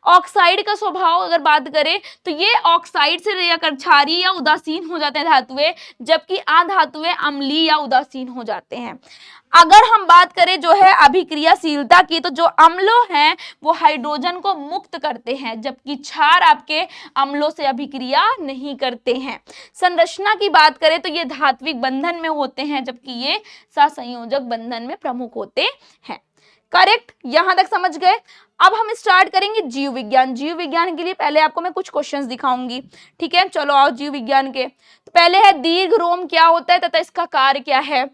ऑक्साइड का स्वभाव अगर बात करें तो ये ऑक्साइड से रिएक्शन क्षारीय या उदासीन हो जाते हैं धातुएं, जबकि अधातुएं अम्लीय या उदासीन हो जाते हैं। अगर हम बात करें जो है अभिक्रियाशीलता की, तो जो अम्लों हैं वो हाइड्रोजन को मुक्त करते हैं, जबकि क्षार आपके अम्लों से अभिक्रिया नहीं करते हैं। संरचना की बात करें तो ये धात्विक बंधन में होते हैं, जबकि ये सहसंयोजक बंधन में प्रमुख होते हैं। करेक्ट, यहां तक समझ गए। अब हम स्टार्ट करेंगे जीव विज्ञान। जीव विज्ञान के लिए पहले आपको मैं कुछ क्वेश्चंस दिखाऊंगी। ठीक है, चलो आओ जीव विज्ञान के। तो पहले है दीर्घ रोम क्या होता है तथा इसका कार्य क्या है,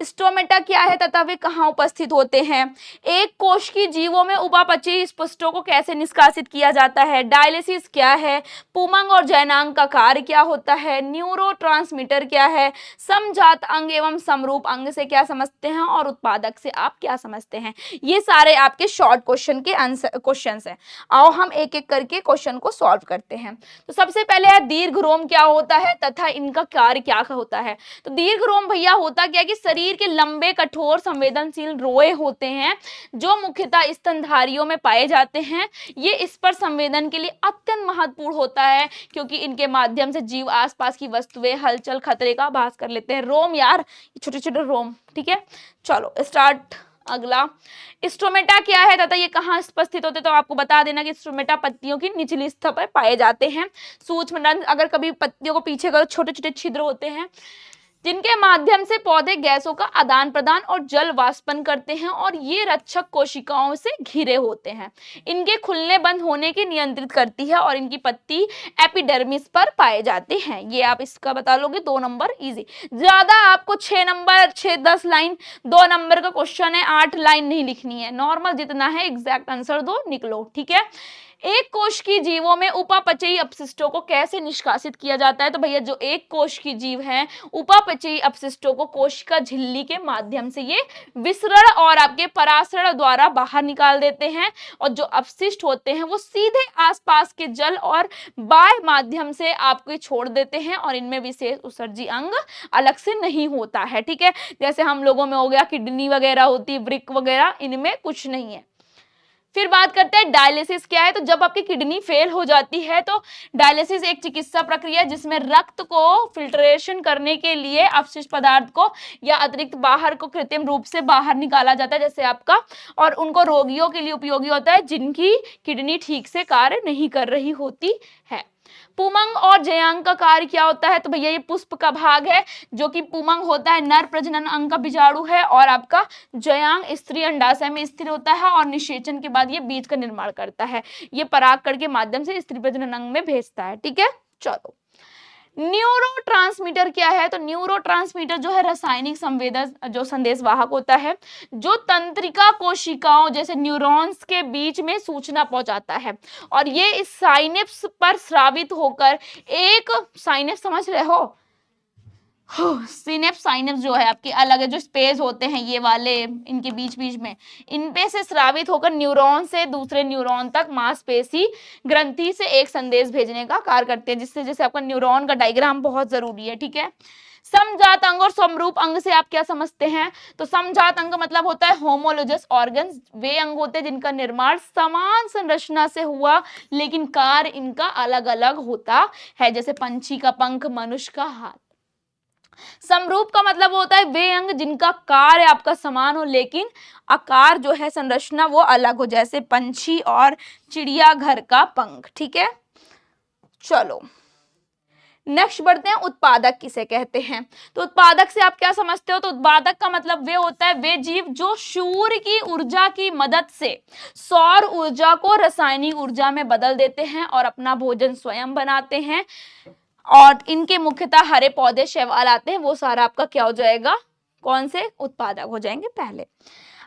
स्टोमेटा क्या है तथा वे कहाँ उपस्थित होते हैं, एक कोश की जीवों में उपापचयी स्पष्टों को कैसे निष्कासित किया जाता है, डायलिसिस क्या है, पुमंग और जैनांग का कार्य क्या होता है, न्यूरोट्रांसमीटर क्या है, समजात अंग एवं समरूप अंग से क्या समझते हैं और उत्पादक से आप क्या समझते हैं। ये सारे आपके शॉर्ट क्वेश्चन के आंसर क्वेश्चंस हैं। आओ हम एक एक करके क्वेश्चन को सॉल्व करते हैं। तो सबसे पहले है दीर्घ रोम क्या होता है तथा इनका कार्य क्या होता है। तो दीर्घ रोम भैया होता क्या कि शरीर के लंबे कठोर संवेदनशील रोए होते हैं जो मुख्यतः स्तनधारियों में पाए जाते हैं। ये स्पर्श संवेदन के लिए अत्यंत महत्वपूर्ण होता है, क्योंकि इनके माध्यम से जीव आसपास की वस्तुएं हलचल खतरे का आभास कर लेते हैं। रोम यार, छोटे छोटे रोम। ठीक है, चलो स्टार्ट। अगला स्टोमेटा क्या है तथा ये कहाँ उपस्थित होते, तो आपको बता देना कि स्टोमेटा पत्तियों की निचली सतह पर पाए जाते हैं। सूक्ष्म रंध्र, अगर कभी पत्तियों को पीछे करो छोटे छोटे छिद्र होते हैं, जिनके माध्यम से पौधे गैसों का आदान प्रदान और जल वाष्पन करते हैं और ये रक्षक कोशिकाओं से घिरे होते हैं। इनके खुलने बंद होने की नियंत्रित करती है और इनकी पत्ती एपिडर्मिस पर पाए जाते हैं। ये आप इसका बता लोगे 2 नंबर इजी। ज्यादा आपको 6 नंबर 6-10 लाइन 2 नंबर का क्वेश्चन है, 8 लाइन नहीं लिखनी है, नॉर्मल जितना है एग्जैक्ट आंसर दो, निकलो। ठीक है, एक कोश की जीवों में उपापचयी अपशिष्टों को कैसे निष्कासित किया जाता है? तो भैया जो एक कोश की जीव है उपापचयी अपशिष्टों को कोशिका झिल्ली के माध्यम से ये विसरण और आपके परासरण द्वारा बाहर निकाल देते हैं और जो अपशिष्ट होते हैं वो सीधे आसपास के जल और बाह्य माध्यम से आपको छोड़ देते हैं और इनमें विशेष उत्सर्जी अंग अलग से नहीं होता है। ठीक है, जैसे हम लोगों में हो गया किडनी वगैरह होती है, वृक्क वगैरह, इनमें कुछ नहीं है। फिर बात करते हैं डायलिसिस क्या है। तो जब आपकी किडनी फेल हो जाती है तो डायलिसिस एक चिकित्सा प्रक्रिया है जिसमें रक्त को फिल्ट्रेशन करने के लिए अपशिष्ट पदार्थ को या अतिरिक्त बाहर को कृत्रिम रूप से बाहर निकाला जाता है, जैसे आपका, और उनको रोगियों के लिए उपयोगी होता है जिनकी किडनी ठीक से कार्य नहीं कर रही होती है। पुमंग और जयांग का कार्य क्या होता है? तो भैया ये पुष्प का भाग है, जो कि पुमंग होता है नर प्रजनन अंग का बीजाणु है और आपका जयांग स्त्री अंडाशय में स्थिर होता है और निषेचन के बाद ये बीज का निर्माण करता है। ये परागकण के माध्यम से स्त्री प्रजनन अंग में भेजता है। ठीक है, चलो न्यूरोट्रांसमीटर क्या है? तो न्यूरोट्रांसमीटर जो है रासायनिक संवेदक जो संदेश वाहक होता है जो तंत्रिका कोशिकाओं जैसे न्यूरॉन्स के बीच में सूचना पहुंचाता है और ये इस साइनेप्स पर स्रावित होकर एक साइनेप्स समझ रहे हो, सिनेप्स साइनेप्स जो है आपके अलग है, जो स्पेस होते हैं ये वाले इनके बीच बीच में, इन पे से स्रावित होकर न्यूरॉन से दूसरे न्यूरॉन तक मांसपेशी ग्रंथि से एक संदेश भेजने का कार्य करते हैं, जिससे जैसे आपका न्यूरॉन का डायग्राम बहुत जरूरी है। ठीक है, समजात अंग और समरूप अंग से आप क्या समझते हैं? तो समजात अंग मतलब होता है होमोलोगस ऑर्गन्स, वे अंग होते हैं जिनका निर्माण समान संरचना से हुआ लेकिन कार्य इनका अलग अलग होता है, जैसे पंछी का पंख, मनुष्य का हाथ। समरूप का मतलब होता है वे अंग जिनका कार्य आपका समान हो लेकिन आकार जो है संरचना वो अलग हो, जैसे पंछी और चिड़ियाघर का पंख। ठीक है, चलो नेक्स्ट बढ़ते हैं, उत्पादक किसे कहते हैं? तो उत्पादक से आप क्या समझते हो? तो उत्पादक का मतलब वे होता है वे जीव जो सूर्य की ऊर्जा की मदद से सौर ऊर्जा को रासायनिक ऊर्जा में बदल देते हैं और अपना भोजन स्वयं बनाते हैं और इनके मुख्यतः हरे पौधे शैवाल आते हैं, वो सारा आपका क्या हो जाएगा? कौन से? उत्पादक हो जाएंगे। पहले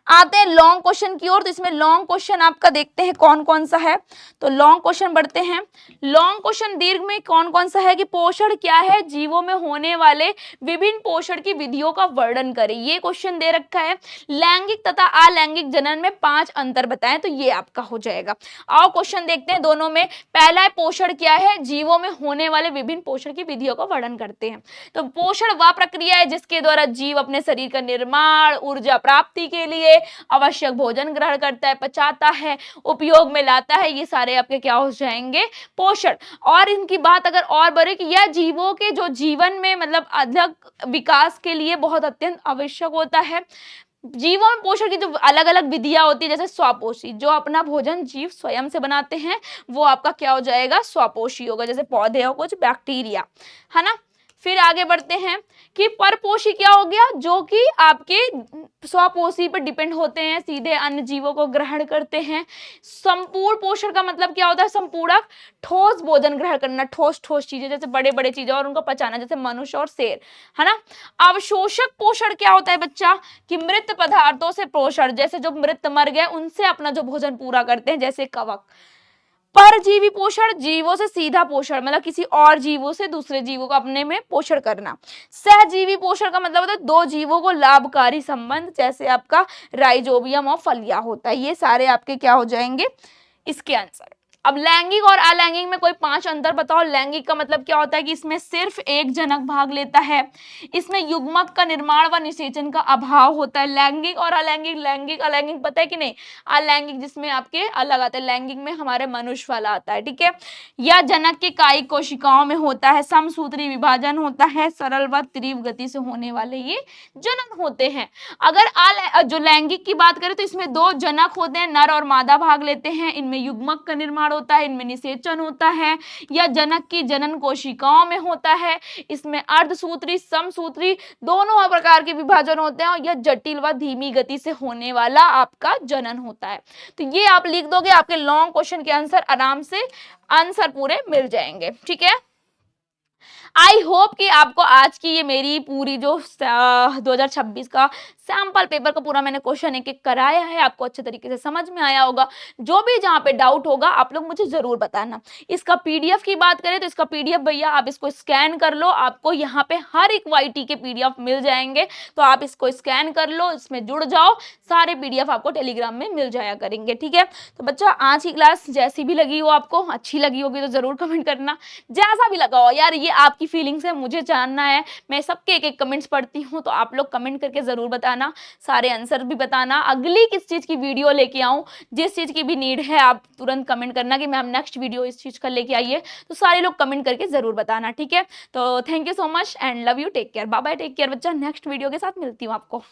आते हैं लॉन्ग क्वेश्चन की ओर। तो इसमें लॉन्ग क्वेश्चन आपका देखते हैं कौन कौन सा है। तो लॉन्ग क्वेश्चन बढ़ते हैं। लॉन्ग क्वेश्चन दीर्घ में कौन कौन सा है कि पोषण क्या है, जीवों में होने वाले विभिन्न पोषण की विधियों का वर्णन करें, ये क्वेश्चन दे रखा है। लैंगिक तथा अलैंगिक जनन में 5 अंतर बताएं, तो ये आपका हो जाएगा। आओ क्वेश्चन देखते हैं दोनों में। पहला है पोषण क्या है, जीवों में होने वाले विभिन्न पोषण की विधियों का वर्णन करते हैं। तो पोषण वह प्रक्रिया है जिसके द्वारा जीव अपने शरीर का निर्माण, ऊर्जा प्राप्ति के लिए आवश्यक भोजन ग्रहण करता है, पचाता है, उपयोग में लाता है, ये सारे आपके क्या हो जाएंगे? पोषण। और इनकी बात अगर और बढ़े कि यह जीवों के जो जीवन में मतलब अधिक विकास के लिए बहुत अत्यंत आवश्यक होता है। जीवों में पोषण की जो अलग अलग विधियां होती है, जैसे स्वपोषी, जो अपना भोजन जीव स्वयं से बनाते हैं वो आपका क्या हो जाएगा? स्वपोषी होगा, जैसे पौधे हो, कुछ बैक्टीरिया, है ना। फिर आगे बढ़ते हैं कि परपोषी क्या हो गया? जो कि आपके स्वपोषी पर डिपेंड होते हैं, सीधे अन्य जीवों को ग्रहण करते हैं। संपूर्ण पोषण का मतलब क्या होता है? संपूरक ठोस भोजन ग्रहण करना, ठोस ठोस चीजें, जैसे बड़े बड़े चीजें और उनको पचाना, जैसे मनुष्य और शेर, है ना। अवशोषक पोषण क्या होता है बच्चा? कि मृत पदार्थों से पोषण, जैसे जो मृत मर गए उनसे अपना जो भोजन पूरा करते हैं, जैसे कवक। परजीवी पोषण, जीवों से सीधा पोषण, मतलब किसी और जीवों से दूसरे जीवों को अपने में पोषण करना। सहजीवी पोषण का मतलब होता है 2 जीवों को लाभकारी संबंध, जैसे आपका राइजोबियम और फलिया होता है। ये सारे आपके क्या हो जाएंगे? इसके आंसर। अब लैंगिक और अलैंगिक में कोई 5 अंतर बताओ। लैंगिक का मतलब क्या होता है कि इसमें सिर्फ एक जनक भाग लेता है, इसमें युग्मक का निर्माण व निषेचन का अभाव होता है। लैंगिक और अलैंगिक, लैंगिक अलैंगिक पता है कि नहीं? अलैंगिक जिसमें आपके अलग आता है, लैंगिक में हमारे मनुष्य वाला आता है। ठीक है, यह जनक के कायिक कोशिकाओं में होता है, समसूत्री विभाजन होता है, सरल व तीव्र गति से होने वाले ये जनन होते हैं। अगर जो लैंगिक की बात करें तो इसमें 2 जनक होते हैं, नर और मादा भाग लेते हैं, इनमें युग्मक का निर्माण होता है, इनमें निषेचन होता है, या जनक की जनन कोशिकाओं में होता है, इसमें अर्धसूत्री समसूत्री दोनों प्रकार के विभाजन होते हैं, और यह जटिल व धीमी गति से होने वाला आपका जनन होता है। तो ये आप लिख दोगे, आपके लॉन्ग क्वेश्चन के आंसर आराम से आंसर पूरे मिल जाएंगे। ठीक है, आई होप कि आपको आज की ये मेरी पूरी जो 2026 का सैंपल पेपर का पूरा मैंने क्वेश्चन एक एक कराया है, आपको अच्छे तरीके से समझ में आया होगा। जो भी जहाँ पे डाउट होगा आप लोग मुझे जरूर बताना। इसका पीडीएफ की बात करें तो इसका पीडीएफ भैया आप इसको स्कैन कर लो, आपको यहाँ पे हर एक वाईटी के पीडीएफ मिल जाएंगे, तो आप इसको स्कैन कर लो, इसमें जुड़ जाओ, सारे पीडीएफ आपको टेलीग्राम में मिल जाया करेंगे। ठीक है, तो बच्चा आज की क्लास जैसी भी लगी हो, आपको अच्छी लगी होगी तो जरूर कमेंट करना, जैसा भी लगा हो यार, ये आपकी फीलिंग्स है, मुझे जानना है, मैं सबके एक एक कमेंट्स पढ़ती हूँ, तो आप लोग कमेंट करके जरूर बताना, सारे आंसर भी बताना, अगली किस चीज की वीडियो लेके आऊं, जिस चीज की भी नीड है आप तुरंत कमेंट करना कि मैम नेक्स्ट वीडियो इस चीज का लेके आइए, तो सारे लोग कमेंट करके जरूर बताना। ठीक है, तो thank you so much and love you, take care, bye bye, take care बच्चा, नेक्स्ट वीडियो के साथ मिलती हूँ आपको।